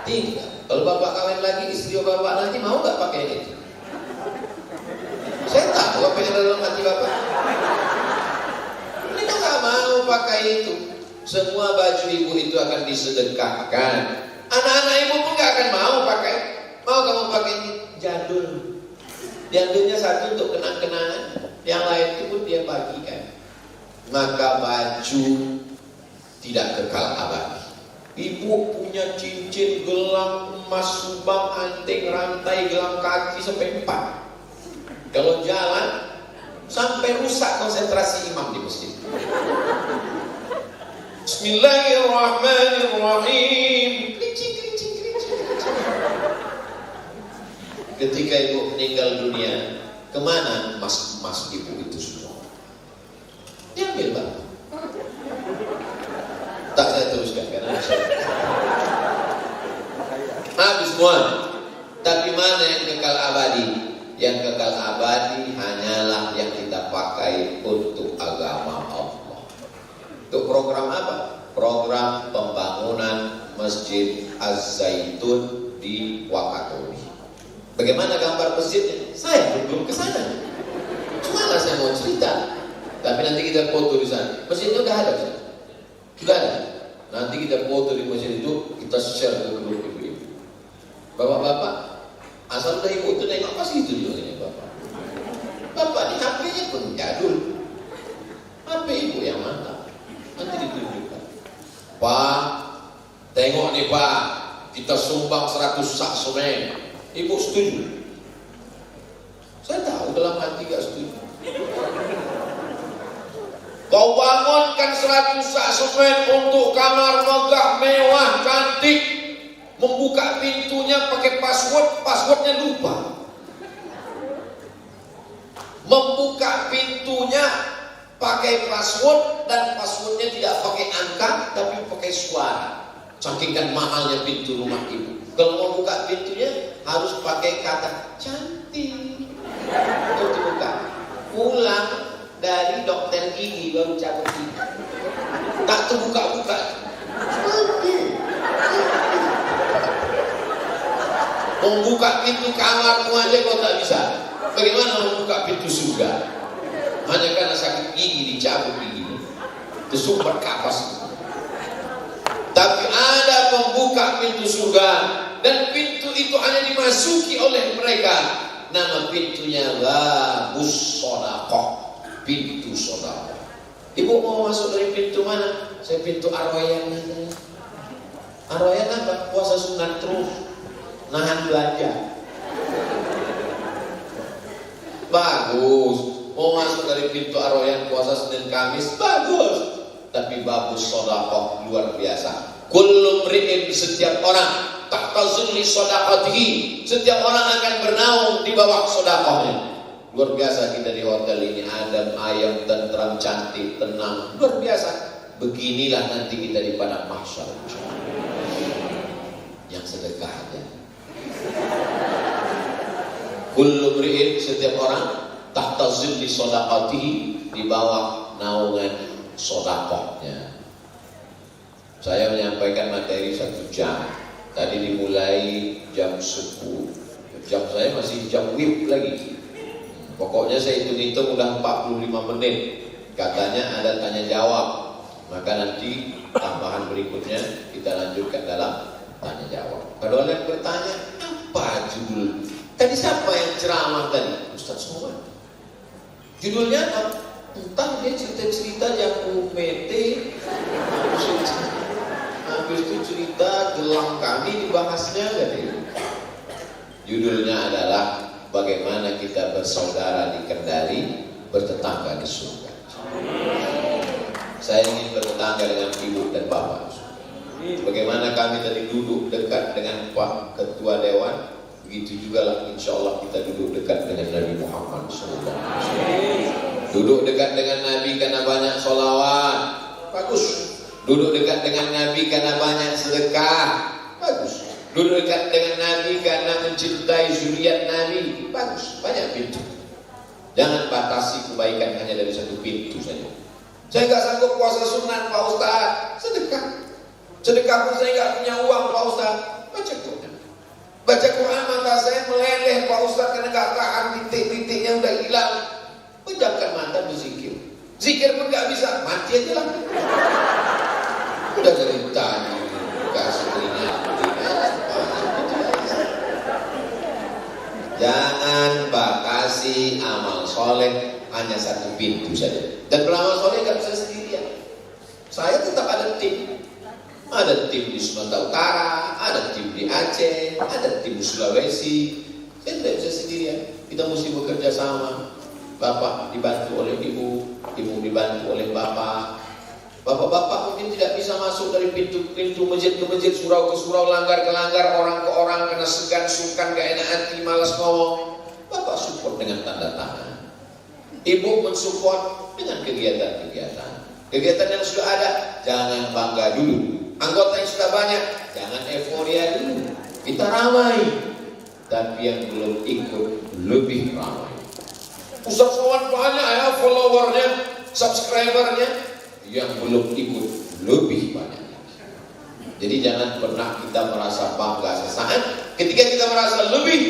Tidak. Kalau bapak kawin lagi, istri bapak nanti mau nggak pakai ini? Saya tahu apa yang ada dalam hati bapak. Ini nggak mau pakai itu. Semua baju ibu itu akan disedekahkan. Anak-anak ibu pun nggak akan mau pakai. Mau kamu pakai ini? Jadul. Jadulnya satu untuk kenang-kenangan, yang lain itu pun dia bagikan. Maka baju tidak kekal abadi. Ibu punya cincin, gelang, emas, subang, anting, rantai, gelang kaki sampai 4. Kalau jalan sampai rusak konsentrasi imam di masjid. Bismillahirrahmanirrahim. Ketika ibu meninggal dunia, kemana emas-emas ibu itu semua? Diambil bang. Tak saya teruskan karena habis semua. Tapi mana yang kekal abadi? Yang kekal abadi hanyalah yang kita pakai untuk agama Allah. Untuk program apa? Program pembangunan Masjid Az-Zaitun di Wakatobi. Bagaimana gambar masjidnya? Saya belum ke sana. Cuma saya mau cerita. Tapi nanti kita foto di sana. Masjidnya udah ada, sudah ada. Nanti kita foto di masjid itu, kita share ke grup ibu-ibu. Bapak-bapak, asal dari ibu itu nengok apa sih itu juga bapak. Bapak di HP-nya pun jadul. HP ibu yang mantap. Nanti ditunjukkan. Pak, tengok nih Pak, kita sumbang 100 sak semen. Ibu setuju? Saya tahu dalam hati gak setuju. Kau bangunkan 100 sak semen untuk kamar megah, mewah, cantik. Membuka pintunya pakai password, passwordnya lupa. Membuka pintunya pakai password dan passwordnya tidak pakai angka tapi pakai suara. Saking kan mahalnya pintu rumah ibu. Kalau mau buka pintunya harus pakai kata cantik untuk dibuka. Pulang dari dokter gigi baru cabut gigi. Tak terbuka-buka. Membuka pintu kamarmu aja kau tak bisa. Bagaimana membuka pintu surga? Hanya karena sakit gigi dicabut gigi. Tersumbat kapas. Tapi ada pembuka pintu surga, dan pintu itu hanya dimasuki oleh mereka. Nama pintunya Babus Shadaqah, pintu sedekah. Ibu mau masuk dari pintu mana? Saya pintu Arwayan aja. Arwayan apa? Puasa sunat terus, nahan belanja. Bagus. Mau masuk dari pintu Arwayan puasa Senin Kamis, bagus. Tapi Babus Shadaqah luar biasa. Kullu mri'in, setiap orang, tak tahta zulli shadaqatihi. Setiap orang akan bernaung di bawah sedekahnya. Luar biasa kita di hotel ini, adem, ayam, tentram, cantik, tenang. Luar biasa. Beginilah nanti kita di padang mahsyar. Yang sedekah aja. Kullu mri'in, setiap orang tahta zulli shadaqatihi, di bawah naungan sedekahnya. Saya menyampaikan materi 1 jam. Tadi dimulai jam 10. Jam saya masih jam WIB lagi. Pokoknya saya hitung-hitung udah 45 menit. Katanya ada tanya jawab. Maka nanti tambahan berikutnya kita lanjutkan dalam tanya jawab. Kalau ada yang bertanya, apa judul? Tadi siapa yang ceramah tadi? Ustaz Somad. Judulnya apa? Entah, dia cerita-cerita yang umete. Habis itu cerita gelang kami dibahasnya katanya. Judulnya adalah bagaimana kita bersaudara di Kendari, bertetangga di surga. Saya ingin bertetangga dengan ibu dan bapak. Bagaimana kami tadi duduk dekat dengan Pak Ketua Dewan, begitu juga lah insya Allah kita duduk dekat dengan Nabi Muhammad SAW. Duduk dekat dengan Nabi karena banyak sholawat, bagus. Duduk dekat dengan Nabi karena banyak sedekah, bagus. Duduk dekat dengan Nabi karena mencintai zuriat Nabi, bagus. Banyak pintu. Jangan batasi kebaikan hanya dari 1 pintu saja. Saya nggak sanggup puasa sunat Pak Ustaz, sedekah. Sedekah pun saya nggak punya uang Pak Ustaz, baca Quran. Baca Quran mata saya meleleh Pak Ustaz karena nggak tahan, titik-titiknya udah hilang. Pejamkan mata berzikir. Zikir pun nggak bisa, mati aja lah. Udah ceritanya kasih telinga. Jangan batasi amal soleh hanya 1 pintu saja. Dan beramal soleh nggak bisa sendirian. Saya tetap ada tim. Ada tim di Sumatera Utara, ada tim di Aceh, ada tim di Sulawesi. Saya tidak bisa sendirian. Kita mesti bekerja sama. Bapak dibantu oleh ibu, ibu dibantu oleh bapak. Bapak-bapak mungkin tidak bisa masuk dari pintu-pintu masjid ke masjid, surau ke surau, langgar ke langgar, orang ke orang, karena segan, sungkan, gak enak hati, malas ngomong. Bapak support dengan tanda tangan. Ibu mensupport dengan kegiatan-kegiatan. Kegiatan yang sudah ada, jangan bangga dulu. Anggota yang sudah banyak, jangan euforia dulu. Kita ramai. Tapi yang belum ikut, lebih ramai. Ustaz Somad banyak ya followernya, subscribernya. Yang belum ikut lebih banyak. Jadi jangan pernah kita merasa bangga sesaat ketika kita merasa lebih,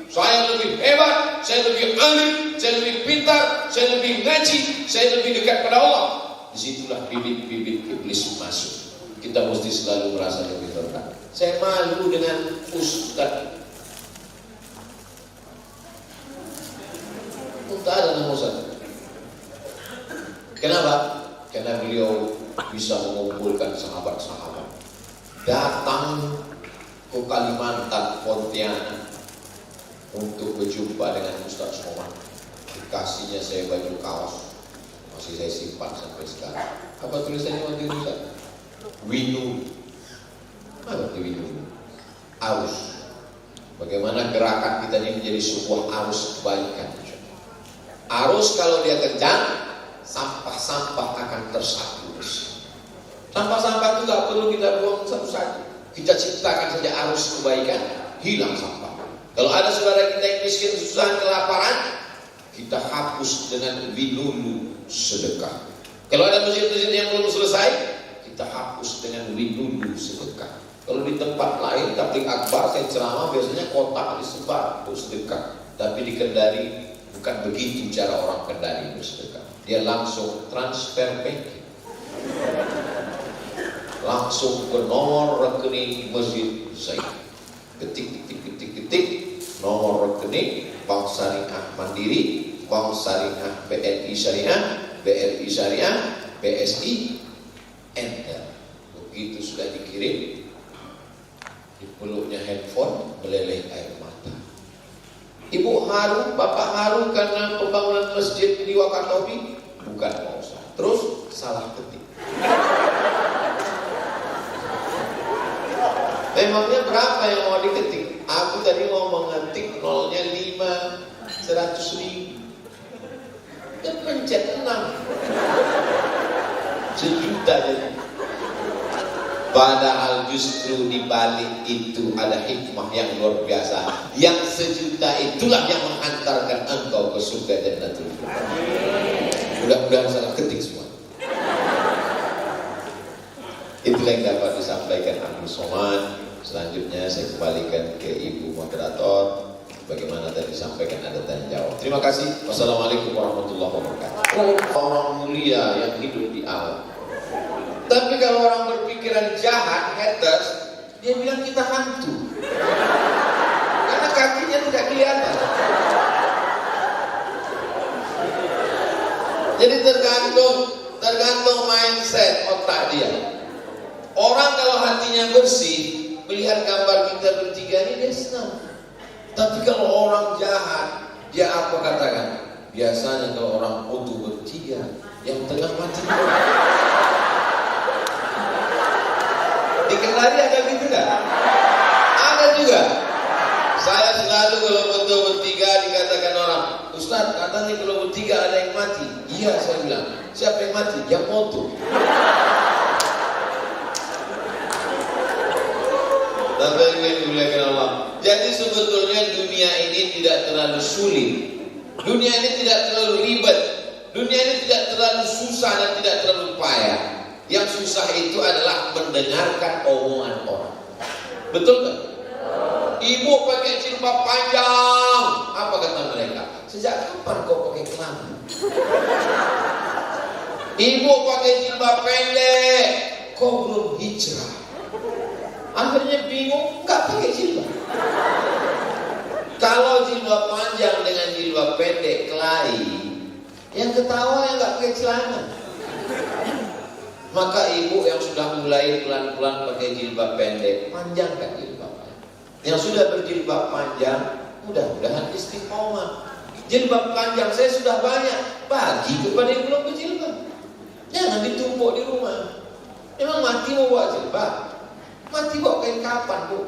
saya lebih hebat, saya lebih alim, saya lebih pintar, saya lebih ngaji, saya lebih dekat pada Allah. Disitulah bibit-bibit iblis masuk. Kita mesti selalu merasa lebih rendah. Saya malu dengan Ustaz. Tak ada nama Ustaz. Kenapa? Karena beliau bisa mengumpulkan sahabat-sahabat datang ke Kalimantan, Pontianak untuk berjumpa dengan Ustaz Somad. Dikasihnya saya baju kaos, masih saya simpan sampai sekarang. Apa tulisannya waktu itu Ustaz? Winu. Apa itu winu? Arus. Bagaimana gerakan kita ini menjadi sebuah arus kebaikan. Arus kalau dia kencang, sampah-sampah akan tersapu. Sampah-sampah itu tidak perlu kita buang satu-satu. Kita ciptakan saja arus kebaikan, hilang sampah. Kalau ada saudara kita yang miskin, kesusahan, kelaparan, kita hapus dengan winulu sedekah. Kalau ada masjid-masjid yang belum selesai, kita hapus dengan winulu sedekah. Kalau di tempat lain, tabligh akbar, saya ceramah biasanya kotak disebar untuk sedekah. Tapi di Kendari bukan begitu cara orang Kendari bersedekah. Dia langsung transfer banking, langsung ke nomor rekening masjid saya. Ketik, nomor rekening Bank Syariah Mandiri, Bank Syariah BNI Syariah, BRI Syariah, BSI, enter. Begitu sudah dikirim, di peluknya handphone meleleh air mata. Ibu haru, bapak haru karena pembangunan masjid di Wakatobi? Bukan Pak Ustaz. Terus salah ketik. Memangnya berapa yang mau diketik? Aku tadi mau mengetik nolnya 5, 100.000. Dan pencet 6. 1 juta jadi. Padahal justru di balik itu ada hikmah yang luar biasa. Yang 1 juta itulah yang menghantarkan engkau ke surga Jannatul Firdaus. Mudah-mudahan salah ketik semua. Itulah yang dapat disampaikan Abdul Somad. Selanjutnya saya kembalikan ke Ibu Moderator. Bagaimana tadi disampaikan ada tanya jawab. Terima kasih. Wassalamualaikum warahmatullahi wabarakatuh. Orang mulia yang hidup di alam. Tapi kalau orang berpikiran jahat, haters, dia bilang kita hantu. Karena kakinya tidak kelihatan. Jadi tergantung mindset otak dia. Orang kalau hatinya bersih, melihat gambar kita bertiga ini dia senang. Tapi kalau orang jahat, dia apa katakan? Biasanya kalau orang foto bertiga, yang tengah mati. Di Kendari ada gitu kan? Ada juga. Saya selalu kalau foto bertiga dikatakan orang, Ustaz katanya kalau bertiga ada yang mati. Iya saya bilang, siapa yang mati? Yang foto. Tapi ini dimuliakan Allah. Jadi sebetulnya dunia ini tidak terlalu sulit. Dunia ini tidak terlalu ribet. Dunia ini tidak terlalu susah dan tidak terlalu payah. Yang susah itu adalah mendengarkan omongan orang. Betul kan? Ibu pakai jilbab panjang. Apa kata mereka? Sejak kapan kau pakai celana? Ibu pakai jilbab pendek. Kau belum hijrah. Akhirnya bingung, nggak pakai jilbab. Kalau jilbab panjang dengan jilbab pendek kelahi, yang ketawa yang nggak pakai celana. Maka ibu yang sudah mulai pelan-pelan pakai jilbab pendek, panjangkan jilbabnya. Yang sudah berjilbab panjang, mudah-mudahan istiqomah. Jilbab panjang saya sudah banyak, bagi kepada yang belum berjilbab. Jangan ditumpuk di rumah. Memang mati mau bawa jilbab. Mati bawa kain kapan, Bu?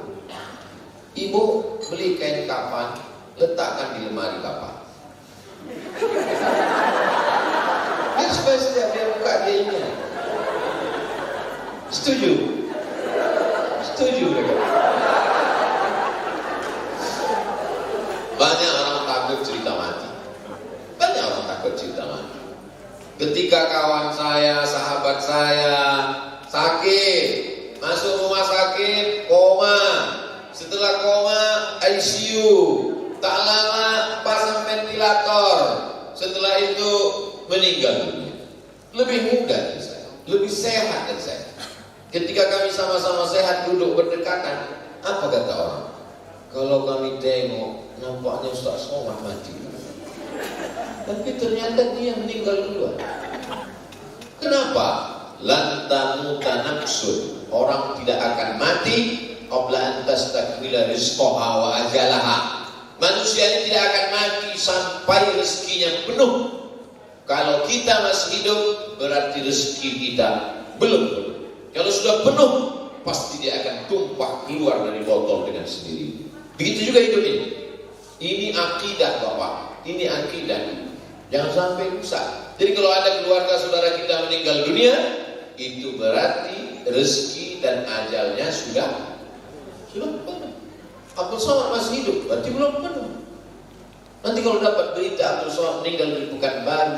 Ibu beli kain kapan, letakkan di lemari kapan. Ya supaya setiap dia buka dia ingat. Setuju? Setuju mereka. Banyak orang takut cerita mati. Banyak orang takut cerita mati. Ketika kawan saya, sahabat saya sakit, masuk rumah sakit, koma. Setelah koma, ICU. Tak lama pasang ventilator. Setelah itu meninggal dunia. Lebih muda dari saya, lebih sehat dari saya. Ketika kami sama-sama sehat duduk berdekatan, apa kata orang? Kalau kami tengok, nampaknya Ustaz Somad mati. Tapi ternyata dia meninggal duluan. Kenapa? Lan tamuta nafsun. Orang tidak akan mati qabla an tastakmila rizqaha wa ajalaha. Manusia ini tidak akan mati sampai rezekinya penuh. Kalau kita masih hidup, berarti rezeki kita belum penuh. Kalau sudah penuh, pasti dia akan tumpah keluar dari botol dengan sendiri. Begitu juga hidup ini. Ini akidah Bapak. Ini akidah. Jangan sampai rusak. Jadi kalau ada keluarga saudara kita meninggal dunia, itu berarti rezeki dan ajalnya sudah penuh. Abdul Somad masih hidup, berarti belum penuh. Nanti kalau dapat berita Abdul Somad meninggal di Pekanbaru,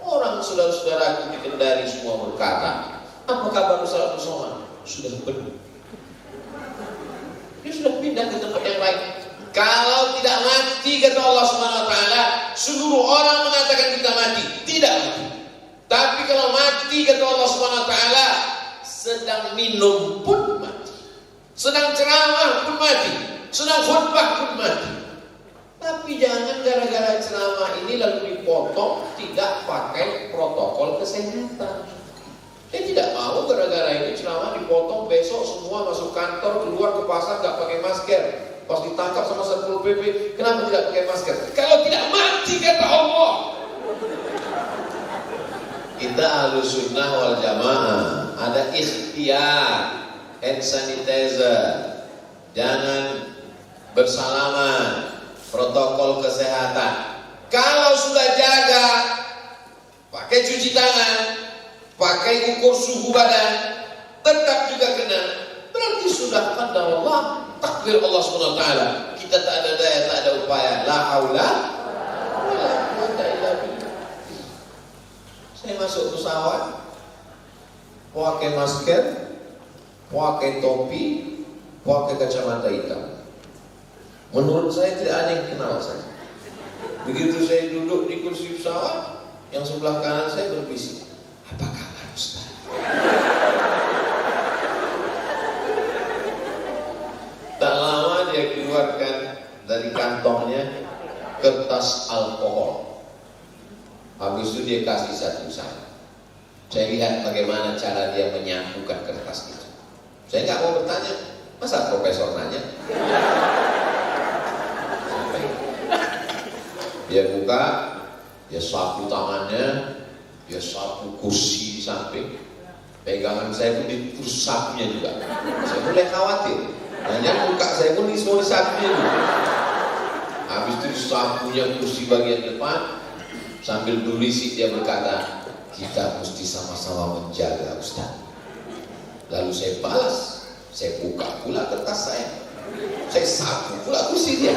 orang saudara-saudaraku di Kendari semua berkata, apa kabar Ustaz Abdul Somad? Sudah penuh. Dia sudah pindah ke tempat yang lain. Kalau tidak mati, kata Allah SWT, seluruh orang mengatakan kita mati. Tidak mati. Tapi kalau mati, kata Allah SWT, sedang minum pun mati, sedang ceramah pun mati, sedang khutbah pun mati. Tapi jangan gara-gara ceramah ini lalu dipotong tidak pakai protokol kesehatan. Dia tidak mau gara-gara ini ceramah dipotong, besok semua masuk kantor, keluar ke pasar gak pakai masker. Pas ditangkap sama Satpol PP, kenapa tidak pakai masker? Kalau tidak mati, kata Allah. Kita Ahlus Sunnah wal Jamaah ada ikhtiar, hand sanitizer, jangan bersalaman, protokol kesehatan. Kalau sudah jaga, pakai cuci tangan, pakai ukur suhu badan, tetap juga kena, berarti sudah qadar Allah, takdir Allah SWT. Kita tak ada daya, tak ada upaya. La haula wala quwwata illa billah. Saya masuk pesawat, pakai masker, pakai topi, pakai kacamata hitam. Menurut saya tidak ada yang kenal saya. Begitu saya duduk di kursi pesawat, yang sebelah kanan saya berbisik, apa kabar Ustaz? Tak lama dia keluarkan dari kantongnya kertas alkohol. Habis itu dia kasih satu saya. Saya lihat bagaimana cara dia menyatukan kertas itu. Saya nggak mau bertanya, masa profesor nanya? Dia buka, dia sapu tangannya, dia sapu kursi di samping. Pegangan saya pun terus sapunya juga. Saya mulai khawatir. Hanya buka saya pun semua disapunya juga. Habis itu sapunya kursi bagian depan, sambil berisik dia berkata, kita mesti sama-sama menjaga Ustaz. Lalu saya balas, saya buka pula kertas saya sapu pula kursi dia.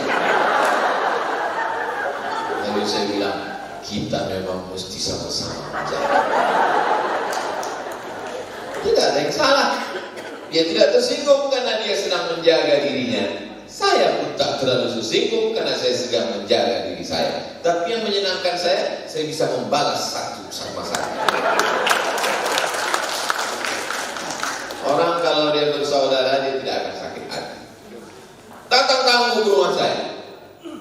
Lalu saya bilang, kita memang mesti sama-sama menjaga. Tidak ada yang salah. Dia tidak tersinggung karena dia sedang menjaga dirinya. Saya pun tak terlalu tersinggung karena saya sedang menjaga diri saya. Tapi yang menyenangkan saya bisa membalas satu sama satu. Orang kalau dia bersaudara, dia tidak akan sakit hati. Datang tamu ke rumah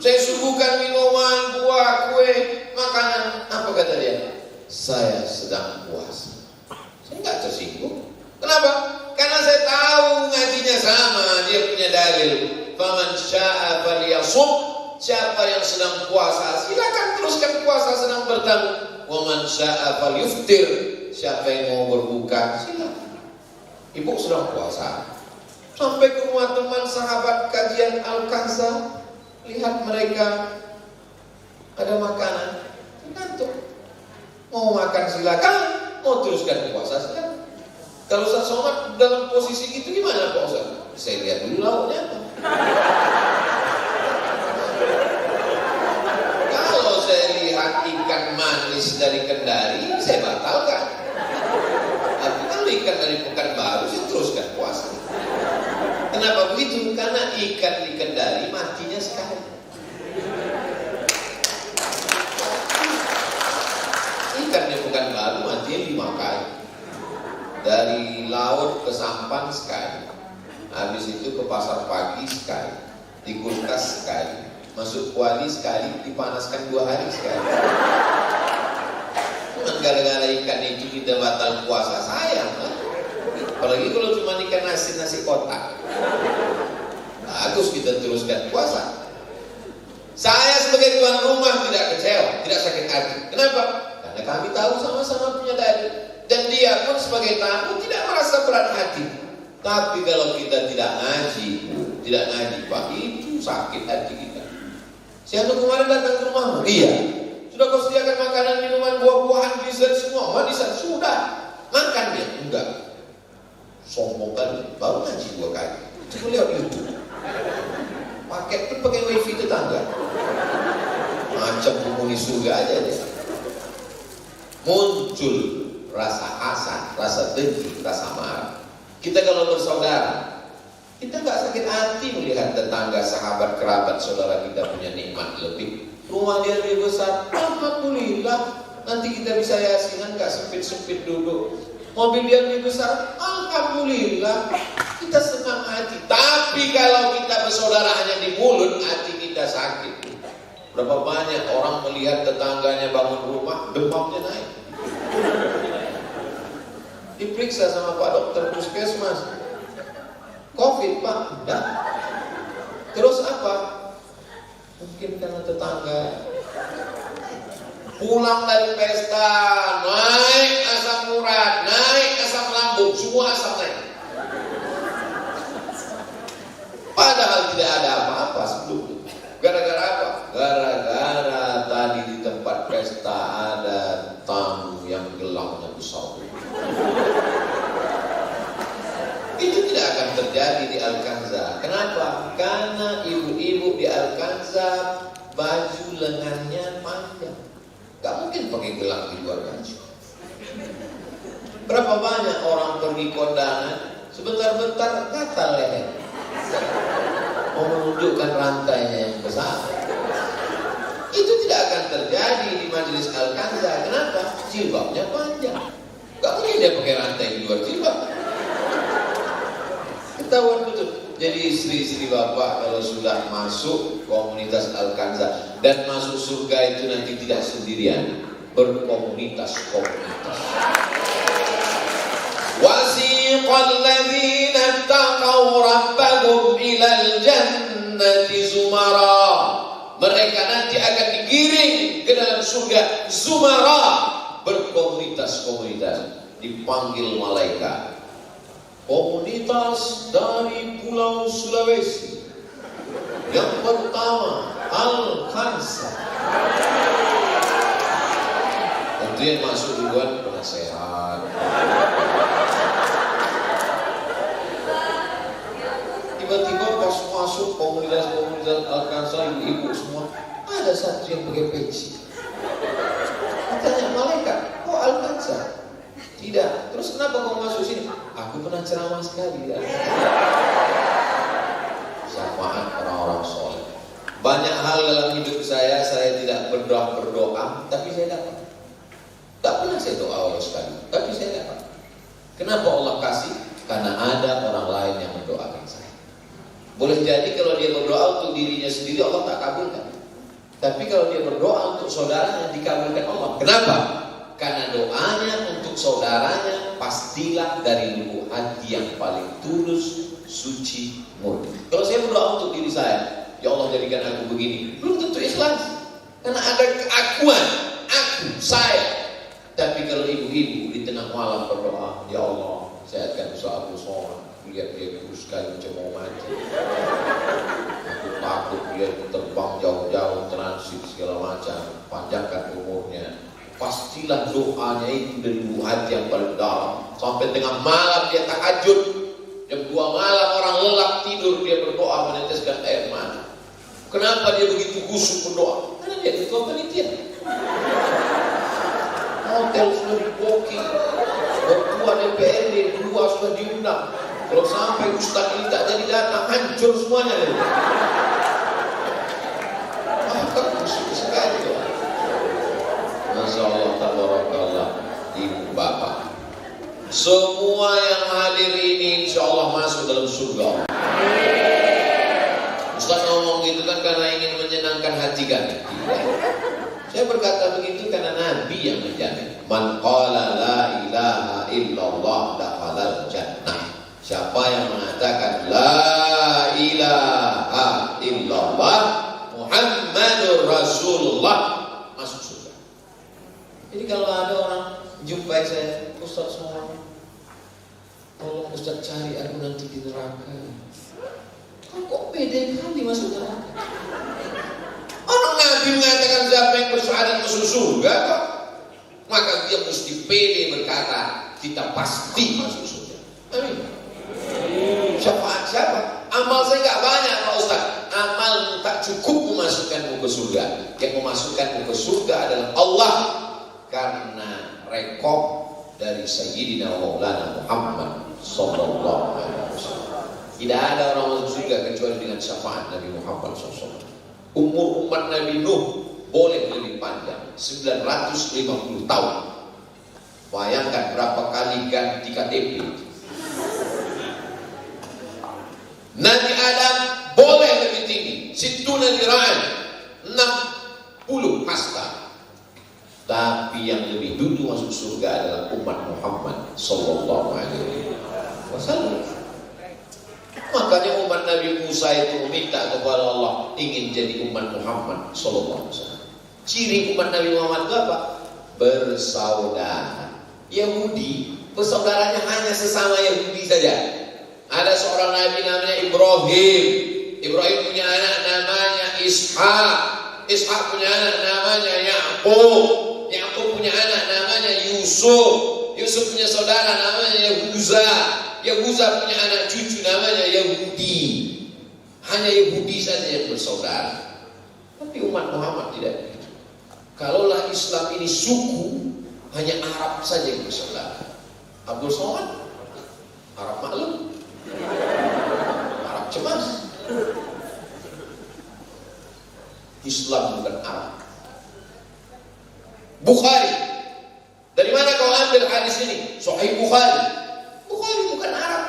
saya suguhkan minuman, buah, kue, makanan. Apa kata dia? Saya sedang puasa. Saya nggak tersinggung. Kenapa? Karena saya tahu ngajinya sama. Dia punya dalil. Faman syaa falyasum. Siapa yang sedang puasa, silakan teruskan puasa sedang bertamu. Wa man syaa falyuftir. Siapa yang mau berbuka, silakan. Ibu sedang puasa. Sampai ke rumah teman sahabat kajian Al-Kahza. Lihat mereka ada makanan, tergantung. Mau makan silakan, mau teruskan puasa silakan. Kalau Ustaz Somad dalam posisi itu gimana Pak Ustaz? Saya lihat dulu lauknya apa. Kalau saya lihat ikan manis dari Kendari, saya batalkan. Tapi kalau ikan dari Pekanbaru, saya teruskan puasa. Kenapa begitu? Karena ikan di Kendari matinya sekali. Ikan di Pekanbaru matinya 5 kali. Dari laut ke sampan sekali. Habis itu ke pasar pagi sekali. Di kulkas sekali. Masuk kuali sekali. Dipanaskan 2 hari sekali. Cuman gara-gara ikan itu kita batal puasa, sayang kan? Apalagi kalau cuma ikan nasi kotak. Bagus kita teruskan puasa. Saya sebagai tuan rumah tidak kecewa, tidak sakit hati. Kenapa? Karena kami tahu sama-sama punya dalil. Dan dia pun sebagai tamu tidak merasa berat hati. Tapi kalau kita tidak ngaji Pak, itu sakit hati kita. Siapa kemarin datang ke rumahmu? Iya. Sudah kau sediakan makanan, minuman, buah-buahan, dessert semua? Oh, dessert sudah. Makan dia? Enggak. Sombong kali, baru ngaji 2 kali. Coba lihat YouTube. Paket pun pakai wifi tetangga. Macam penghuni surga aja dia. Muncul rasa hasad, rasa dengki, rasa marah. Kita kalau bersaudara, kita nggak sakit hati melihat tetangga, sahabat, kerabat, saudara kita punya nikmat lebih. Rumah dia lebih besar, alhamdulillah. Nanti kita bisa yasinan, nggak sempit-sempit duduk. Mobil dia lebih besar, alhamdulillah. Kita senang hati. Tapi kalau kita bersaudara hanya di mulut, hati kita sakit. Berapa banyak orang melihat tetangganya bangun rumah, demamnya naik. Diperiksa sama Pak Dokter Puskesmas. Covid Pak, enggak. Terus apa? Mungkin karena tetangga. Pulang dari pesta, naik asam urat, naik asam lambung, semua asam naik. Pak Kenapa? Karena ibu-ibu di Al-Kanza baju lengannya panjang. Gak mungkin pakai gelang di luar baju. Berapa banyak orang pergi kondangan, sebentar-bentar gatal leher, mau menunjukkan rantainya yang besar. Itu tidak akan terjadi di majelis Al-Kanza. Kenapa? Jilbabnya panjang. Gak mungkin dia pakai rantai di luar jilbab. Ketahuan betul. Jadi istri-istri bapak kalau sudah masuk komunitas Al-Kanza dan masuk surga itu nanti tidak sendirian, berkomunitas-komunitas. Wasiqal ladzina taqaw rabbahum ilal jannati zumara. Mereka nanti akan digiring ke dalam surga zumara, berkomunitas-komunitas, dipanggil malaikat. Komunitas dari Pulau Sulawesi yang pertama Al-Kanza. Tentu yang masuk duluan penasehat. Tiba-tiba pas masuk komunitas Al-Kanza, ibu-ibu semua, ada satu yang pakai peci. Tanya malaikat, kok Al-Kanza? Tidak. Terus kenapa kau masuk sini? Aku pernah ceramah sekali ya. Syafaat orang-orang soleh. Banyak hal dalam hidup saya tidak berdoa, tapi saya dapat. Tak pernah saya doa Allah sekali, tapi saya dapat. Kenapa Allah kasih? Karena ada orang lain yang mendoakan saya. Boleh jadi kalau dia berdoa untuk dirinya sendiri, Allah tak kabulkan. Tapi kalau dia berdoa untuk saudaranya, dikabulkan Allah. Kenapa? Karena doanya untuk saudaranya pastilah dari lubuk hati yang paling tulus, suci, murni. Kalau saya berdoa untuk diri saya, ya Allah jadikan aku begini, belum tentu ikhlas. Karena ada keakuan, aku, saya. Tapi kalau ibu-ibu di tengah malam berdoa, ya Allah, saya akan usaha aku sholat, lihat dia kurus sekali macam mau mati. Aku takut dia terbang jauh-jauh, transit segala macam, panjangkan umurnya. Pastilah doanya itu dari lubuk hati yang paling dalam. Sampai tengah malam dia tahajud, jam 2 malam orang lelap tidur, dia berdoa meneteskan air mata. Kenapa dia begitu khusyuk berdoa? Karena dia ketua panitia. Hotel sudah di-booking, ketua DPRD 2 sudah diundang. Kalau sampai ustaz ini tak jadi datang, hancur semuanya. Kan khusyuk sekali. Masya Allah, tabarakallah, ibu bapak. Semua yang hadir ini insya Allah masuk dalam surga. Ustaz ngomong gitu kan karena ingin menyenangkan hati kami. Saya berkata begitu karena Nabi yang menjamin. Man qala la ilaha illallah dakhalal jannah. Siapa yang mengatakan la ilaha illallah Muhammadur Rasulullah, masuk surga. Jadi kalau ada orang jumpai saya, Ustaz semua, tolong Ustaz cari aku nanti di neraka. Kok pede kali masuk neraka? Orang Nabi mengatakan siapa yang bersyahadat masuk surga kok. Maka dia mesti pede berkata, kita pasti masuk surga. Amin. Syafaat siapa? Amal saya nggak banyak Pak Ustaz. Amal tak cukup memasukkanmu ke surga. Yang memasukkanmu ke surga adalah Allah. Karena rekod dari Sayyidina Maulana Muhammad sallallahu alaihi wasallam. Tidak ada orang masuk surga kecuali dengan syafaat Nabi Muhammad SAW. Umur umat Nabi Nuh boleh lebih panjang, 950 tahun. Bayangkan berapa kali ganti KTP. Nabi Adam boleh lebih tinggi, situna dira'an 60 hasta. Tapi yang lebih dulu masuk surga adalah umat Muhammad sallallahu alaihi wasallam. Makanya umat Nabi Musa itu meminta kepada Allah ingin jadi umat Muhammad sallallahu alaihi wasallam. Ciri umat Nabi Muhammad itu apa? Bersaudara. Yahudi bersaudaranya hanya sesama Yahudi saja. Ada seorang nabi namanya Ibrahim. Ibrahim punya anak namanya Ishak. Ishak punya anak namanya Ya'qub. Ya'qub punya anak namanya Yusuf. Yusuf punya saudara namanya Yahuza. Yahuza punya anak cucu namanya Yahudi. hanya Yahudi saja yang bersaudara. Tapi umat Muhammad tidak begitu. Kalaulah Islam ini suku, hanya Arab saja yang bersaudara. Abdul Somad, Arab maklum, Arab cemas. Islam bukan Arab. Bukhari, dari mana kau ambil hadis ini? Sahih Bukhari. Bukhari bukan Arab.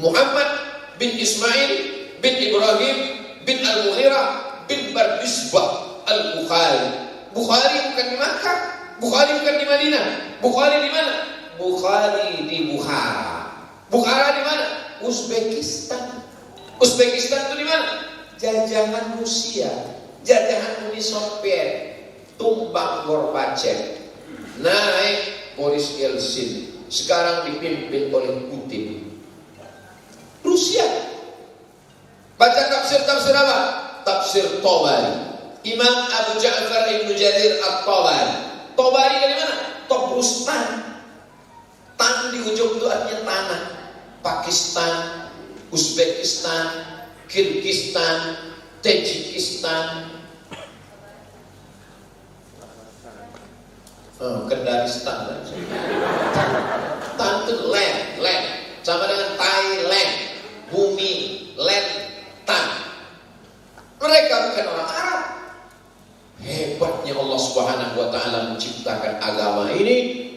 Muhammad bin Ismail bin Ibrahim bin Al-Mughirah bin Bardisbah Al-Bukhari. Bukhari bukan di Makkah, Bukhari bukan di Madinah. Bukhari di mana? Bukhari di Bukhara. Bukhara di mana? Uzbekistan. Uzbekistan itu di mana? Jajahan Rusia, jajahan Uni Soviet, tumbang Gorbachev, naik Boris Yeltsin, sekarang dipimpin oleh Putin. Rusia. Baca tafsir apa? Tafsir Tabari. Imam Abu Ja'far Ibnu Jarir At-Tabari. Tabari dari mana? Tobrustan. Tan di ujung itu artinya tanah. Pakistan, Uzbekistan, Kirgistan, Tajikistan, Kendaristan. Tan itu land, sama dengan Thailand, bumi, land, tan. Mereka bukan orang Arab. Hebatnya Allah Subhanahu wa taala menciptakan agama ini.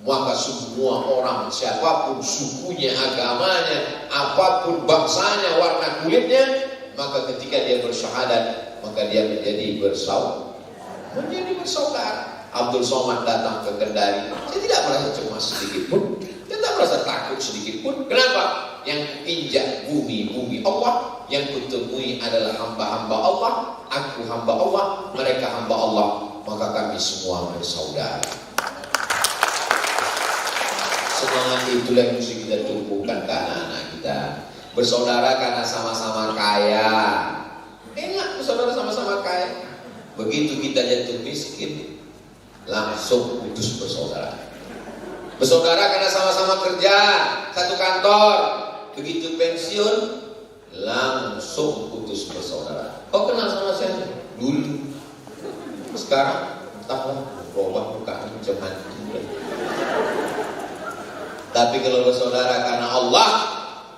Maka semua orang, siapapun sukunya, agamanya, apapun bangsanya, warna kulitnya, maka ketika dia bersyahadat, maka dia menjadi bersaudara. Abdul Somad datang ke Kendari, saya tidak merasa cemas sedikit pun, saya tidak merasa takut sedikit pun. Kenapa? Yang injak bumi Allah, yang kutemui adalah hamba-hamba Allah, aku hamba Allah, mereka hamba Allah, maka kami semua bersaudara. Semangat itulah yang mesti kita tumbuhkan ke anak-anak kita. Bersaudara karena sama-sama kaya. Enak bersaudara sama-sama kaya. Begitu kita jatuh miskin, langsung putus bersaudara. Bersaudara karena sama-sama kerja satu kantor. Begitu pensiun, langsung putus bersaudara. Kau kenal sama saya dulu, sekarang entahlah berubah mukanya macam hantu. Tapi kalau bersaudara karena Allah,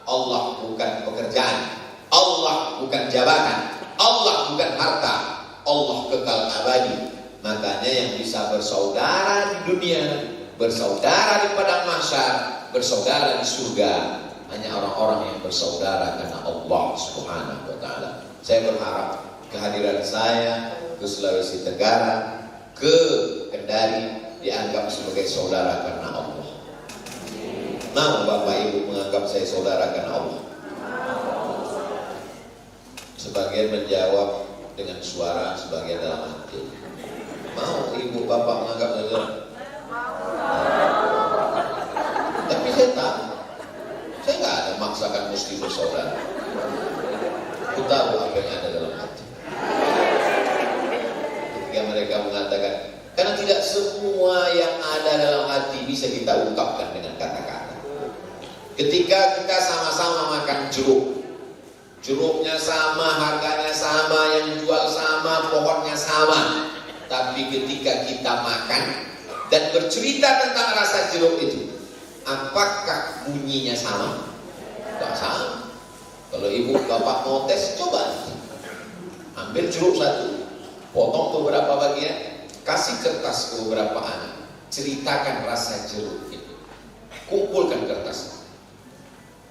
Allah bukan pekerjaan, Allah bukan jabatan, Allah bukan harta, Allah kekal abadi. Makanya yang bisa bersaudara di dunia, bersaudara di padang mahsyar, bersaudara di surga, hanya orang-orang yang bersaudara karena Allah Subhanahu wa taala. Saya berharap kehadiran saya ke Sulawesi Tenggara, ke Kendari dianggap sebagai saudara karena Allah. Mau Bapak Ibu menganggap saya saudara karena Allah? Sebagian menjawab dengan suara, sebagian dalam hati. Mau Ibu Bapak menganggap saya saudara? Tapi saya tahu, saya nggak ada maksakan mesti bersaudara. Aku tahu apa yang ada dalam hati. Ketika mereka mengatakan, karena tidak semua yang ada dalam hati bisa kita ungkapkan dengan kata-kata. Ketika kita sama-sama makan jeruk, jeruknya sama, harganya sama, yang jual sama, pohonnya sama. Tapi ketika kita makan dan bercerita tentang rasa jeruk itu, apakah bunyinya sama? Tidak sama. Kalau ibu bapak mau tes, coba ambil jeruk satu, potong beberapa bagian, kasih kertas ke beberapa anak, ceritakan rasa jeruk itu, kumpulkan kertas.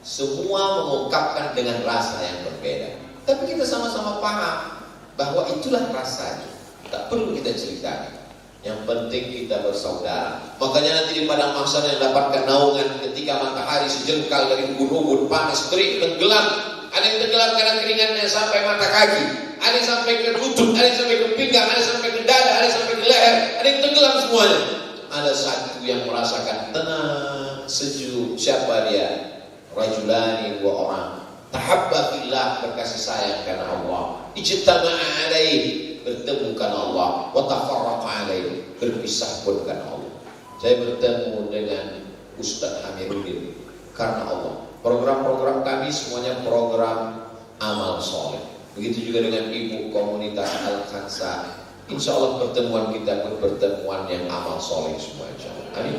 Semua mengungkapkan dengan rasa yang berbeda, tapi kita sama-sama paham bahwa itulah rasanya. Tak perlu kita ceritakan. Yang penting kita bersaudara. Makanya nanti di padang mahsyar yang dapatkan naungan ketika matahari sejengkal dari ubun-ubun, panas, terik, tenggelam. Ada yang tenggelam karena keringatnya sampai mata kaki, ada yang sampai ke lutut, ada yang sampai ke pinggang, ada yang sampai ke dada, ada yang sampai ke leher, ada yang tenggelam semuanya. Ada satu yang merasakan tenang, sejuk. Siapa dia? Rajulani, dua orang, tahabba fillah, berkasih sayang karena Allah, ijtama'a alaihi, bertemu karena Allah, wa tafarraqa alaihi, berpisah pun karena Allah. Saya bertemu dengan Ustaz Hamiruddin karena Allah. Program-program kami semuanya program amal soleh. Begitu juga dengan ibu komunitas Al-Khansa. Insya Allah pertemuan kita pertemuan yang amal soleh semua, insya Allah. Amin.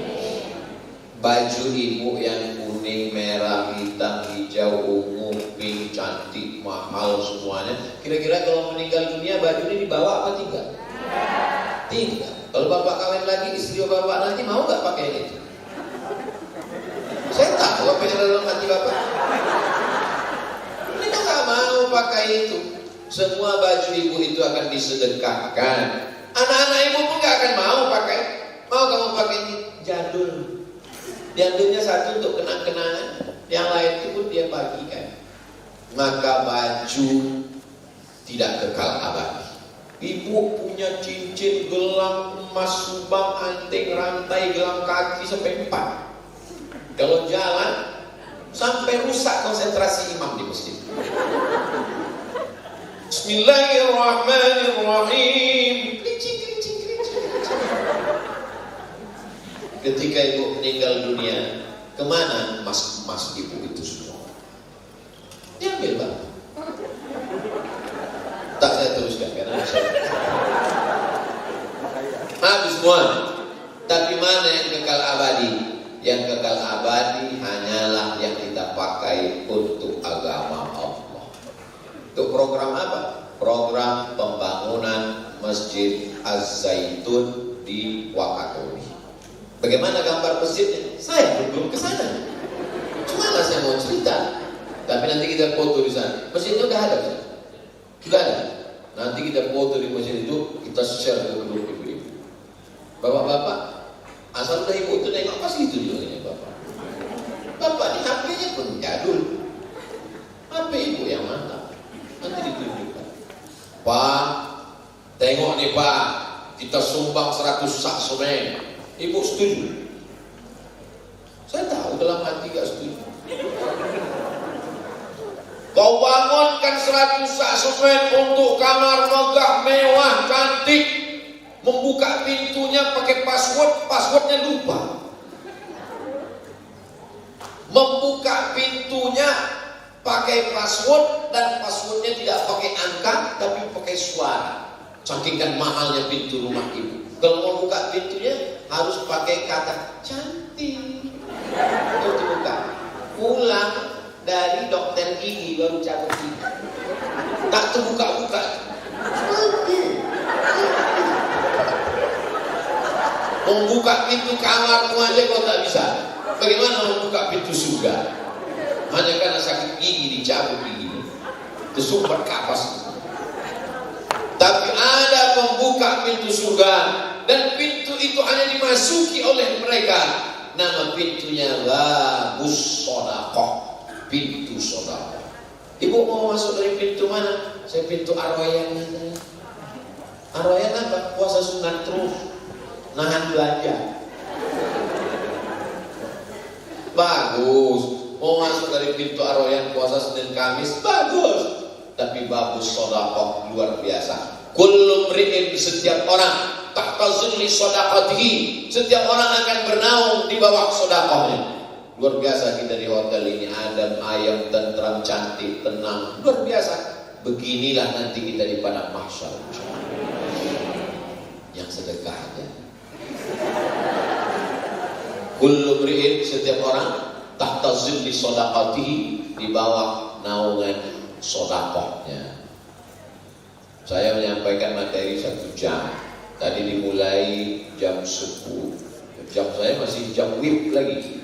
Baju ibu yang kuning, merah, hitam, hijau, ungu, pink, cantik, mahal semuanya. Kira-kira kalau meninggal dunia baju ini dibawa apa tidak? Tidak. Kalau bapak kawin lagi, istri bapak nanti mau nggak pakai itu? Saya tahu apa yang ada dalam hati bapak. Mereka nggak mau pakai itu. Semua baju ibu itu akan disedekahkan. Anak-anak ibu pun nggak akan mau pakai. Mau kamu pakai ini jadul. Jadulnya satu untuk kenang-kenangan, yang lain itu pun dia bagikan. Maka baju tidak kekal abadi. Ibu punya cincin, gelang, emas, subang, anting, rantai, gelang kaki sampai 4. Kalau jalan sampai rusak konsentrasi imam di masjid. Bismillahirrahmanirrahim. Ketika ibu meninggal dunia, kemana emas ibu itu semua? Diambil bang. Tak saya teruskan karena saya habis semua. Tapi mana yang kekal abadi? Yang kekal abadi hanyalah yang kita pakai untuk agama Allah. Untuk program apa? Program pembangunan Masjid Az-Zaitun di Wakatobi. Bagaimana gambar masjidnya? Saya belum ke sana. Cuma lah saya mau cerita. Tapi nanti kita foto di sana. Masjid itu udah ada kan? Sudah ada. Nanti kita foto di masjid itu, kita share ke grup ibu-ibu. Bapak-bapak, asal udah ibu itu nengok pasti itu juga ini bapak. Bapak di HP-nya pun jadul. HP ibu yang mantap. Nanti ditunjukkan. Pak, tengok nih Pak, kita sumbang 100 sak semen. Ibu setuju? Saya tahu dalam hati gak setuju. Kau bangunkan 100 sak semen untuk kamar megah, mewah, cantik. Membuka pintunya pakai passwordnya lupa. Membuka pintunya pakai password dan passwordnya tidak pakai angka tapi pakai suara. Saking mahalnya pintu rumah ibu. Kalau mau buka pintunya harus pakai kata cantik. Itu dibuka. Pulang dari dokter gigi baru cabut gigi. Tak terbuka-buka. Membuka pintu kamarmu aja kau tak bisa. Bagaimana membuka pintu surga? Hanya karena sakit gigi dicabut gigi. Tersumbat kapas. Tapi ada pembuka pintu surga. Dan pintu itu hanya dimasuki oleh mereka. Nama pintunya Babus Sodakoh. Pintu Sodakoh. Ibu mau masuk dari pintu mana? Saya pintu Arwayan. Arwayan apa? Puasa sunat terus. Nahan belanja. Bagus. Mau masuk dari pintu Arwayan puasa Senin Kamis. Bagus. Tapi Babus Sodakoh luar biasa. Kullu mri'in, setiap orang tahtazilli shadaqatihi, setiap orang akan bernaung di bawah sedekahnya. Luar biasa kita di hotel ini, adem, ayam, tentram, cantik, tenang, luar biasa. Beginilah nanti kita di padang mahsyar. Yang sedekahnya. Kullu mri'in, setiap orang tahtazilli shadaqatihi, di bawah naungan sedekahnya. Saya menyampaikan materi 1 jam. Tadi dimulai jam 10. Jam saya masih jam WIB lagi.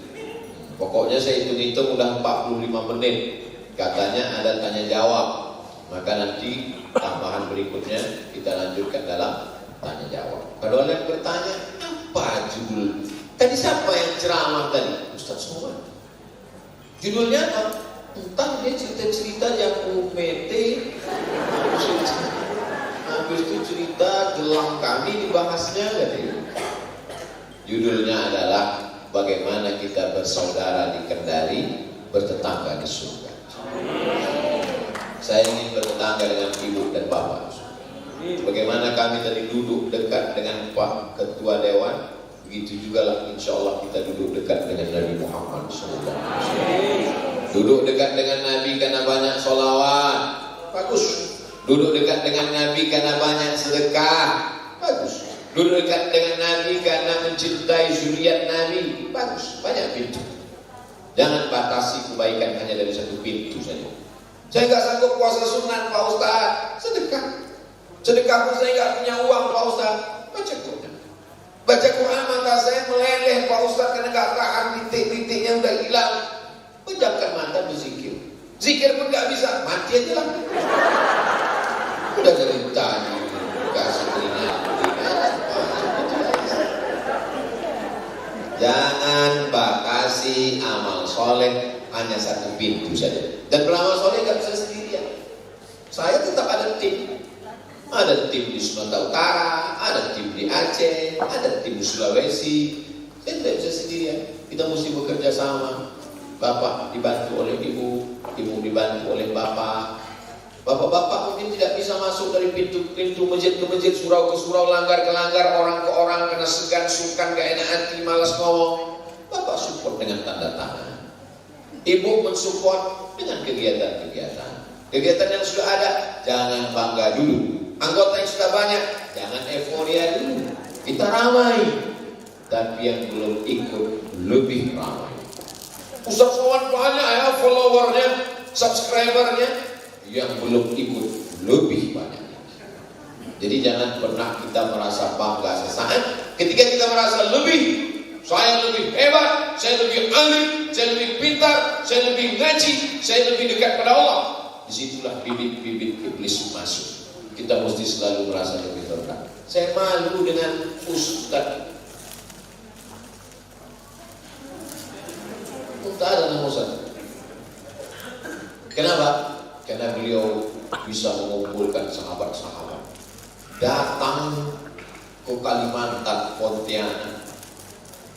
Pokoknya saya hitung-hitung udah 45 menit. Katanya ada tanya jawab. Maka nanti tambahan berikutnya kita lanjutkan dalam tanya jawab. Kalau ada yang bertanya, apa judul? Tadi siapa yang ceramah tadi? Ustaz Somad. Judulnya apa? Entah dia cerita-cerita yang UPT. Habis itu cerita gelang kami dibahasnya katanya. Judulnya adalah bagaimana kita bersaudara di Kendari, bertetangga di surga. Saya ingin bertetangga dengan ibu dan bapak. Bagaimana kami tadi duduk dekat dengan Pak Ketua Dewan, begitu juga lah insya Allah kita duduk dekat dengan Nabi Muhammad SAW. Duduk dekat dengan Nabi karena banyak sholawat. bagus. Duduk dekat dengan Nabi karena banyak sedekah, bagus. Duduk dekat dengan Nabi karena mencintai zuriat Nabi, bagus. Banyak pintu. Jangan batasi kebaikan hanya dari satu pintu saja. Saya nggak sanggup puasa sunat Pak Ustaz, sedekah. Sedekah pun saya nggak punya uang Pak Ustaz, baca Quran. Baca Quran mata saya meleleh Pak Ustaz karena nggak tahan, titik-titiknya udah hilang. Pejamkan mata berzikir. Zikir pun nggak bisa, mati aja lah. Udah dari tadi kasih telinga. Jangan batasi amal soleh hanya satu pintu saja. Dan beramal soleh nggak bisa sendirian. Saya tetap ada tim. Ada tim di Sumatera Utara, ada tim di Aceh, ada tim di Sulawesi. Saya tidak bisa sendirian. Kita mesti bekerja sama. Bapak dibantu oleh ibu, ibu dibantu oleh bapak. Bapak-bapak mungkin tidak bisa masuk dari pintu-pintu masjid ke masjid, surau ke surau, langgar ke langgar, orang ke orang, karena segan, sungkan, gak enak hati, malas ngomong. Bapak support dengan tanda tangan. Ibu mensupport dengan kegiatan-kegiatan. Kegiatan yang sudah ada, jangan bangga dulu. Anggota yang sudah banyak, jangan euforia dulu. Kita ramai, tapi yang belum ikut lebih ramai. Ustaz Sowan banyak ya followernya, subscribernya. Yang belum ikut lebih banyak. Jadi jangan pernah kita merasa bangga sesaat ketika kita merasa lebih, saya lebih hebat, saya lebih alim, saya lebih pintar, saya lebih ngaji, saya lebih dekat pada Allah. Disitulah bibit-bibit iblis masuk. Kita mesti selalu merasa lebih terdekat. Saya malu dengan Ustaz. Tak ada nama Ustaz. Kenapa? Karena beliau bisa mengumpulkan sahabat-sahabat datang ke Kalimantan, Pontianak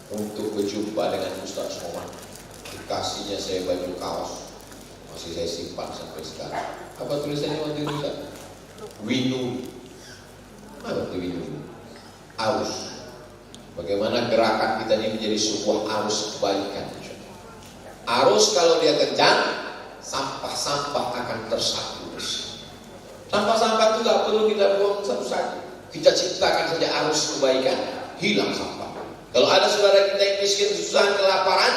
untuk berjumpa dengan Ustaz Somad. Dikasihnya saya baju kaos, masih saya simpan sampai sekarang. Apa tulisannya waktu itu Ustaz? Winu. Apa itu winu? Arus. Bagaimana gerakan kita ini menjadi sebuah arus kebaikan. Arus kalau dia kencang, sampah-sampah akan tersapu bersih. Sampah-sampah itu tidak perlu kita buang satu-satu. Kita ciptakan saja arus kebaikan, hilang sampah. Kalau ada saudara kita yang miskin, kesusahan, kelaparan,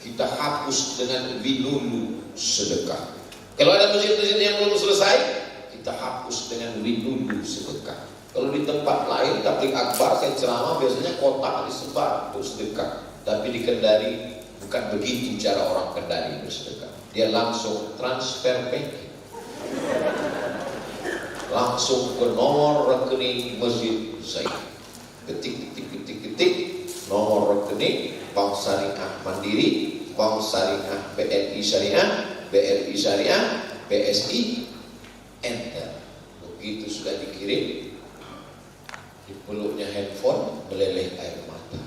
kita hapus dengan winulu sedekah. Kalau ada masjid-masjid yang belum selesai, kita hapus dengan winulu sedekah. Kalau di tempat lain, tabligh akbar, saya ceramah biasanya kotak disebar untuk sedekah. Tapi di Kendari bukan begitu cara orang Kendari bersedekah. Dia langsung transfer banking, langsung ke nomor rekening masjid saya. Ketik, nomor rekening Bank Syariah Mandiri, Bank Syariah BRI Syariah, BRI Syariah, BSI, enter. Begitu sudah dikirim, dipeluknya handphone, meleleh air mata.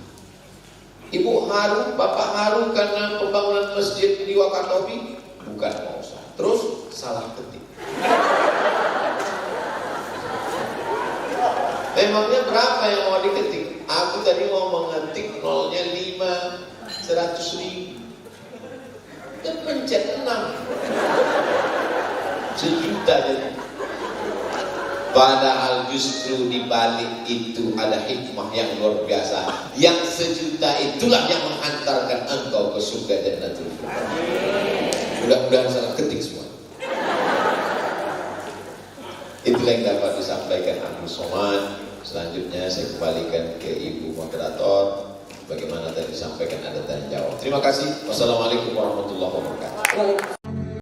Ibu haru, bapak haru karena pembangunan masjid di Wakatobi? Bukan Pak Ustaz. Terus salah ketik. Memangnya berapa yang mau diketik? Aku tadi mau mengetik nolnya 5, 100.000. Dan pencet 6. 1 juta jadi. Padahal justru di balik itu ada hikmah yang luar biasa. Yang 1 juta itulah yang menghantarkan engkau ke surga Jannatul Firdaus. Mudah-mudahan salah ketik semua. Itulah yang dapat disampaikan Abdul Somad. Selanjutnya saya kembalikan ke Ibu Moderator. Bagaimana tadi disampaikan ada tanya jawab. Terima kasih. Wassalamualaikum warahmatullahi wabarakatuh.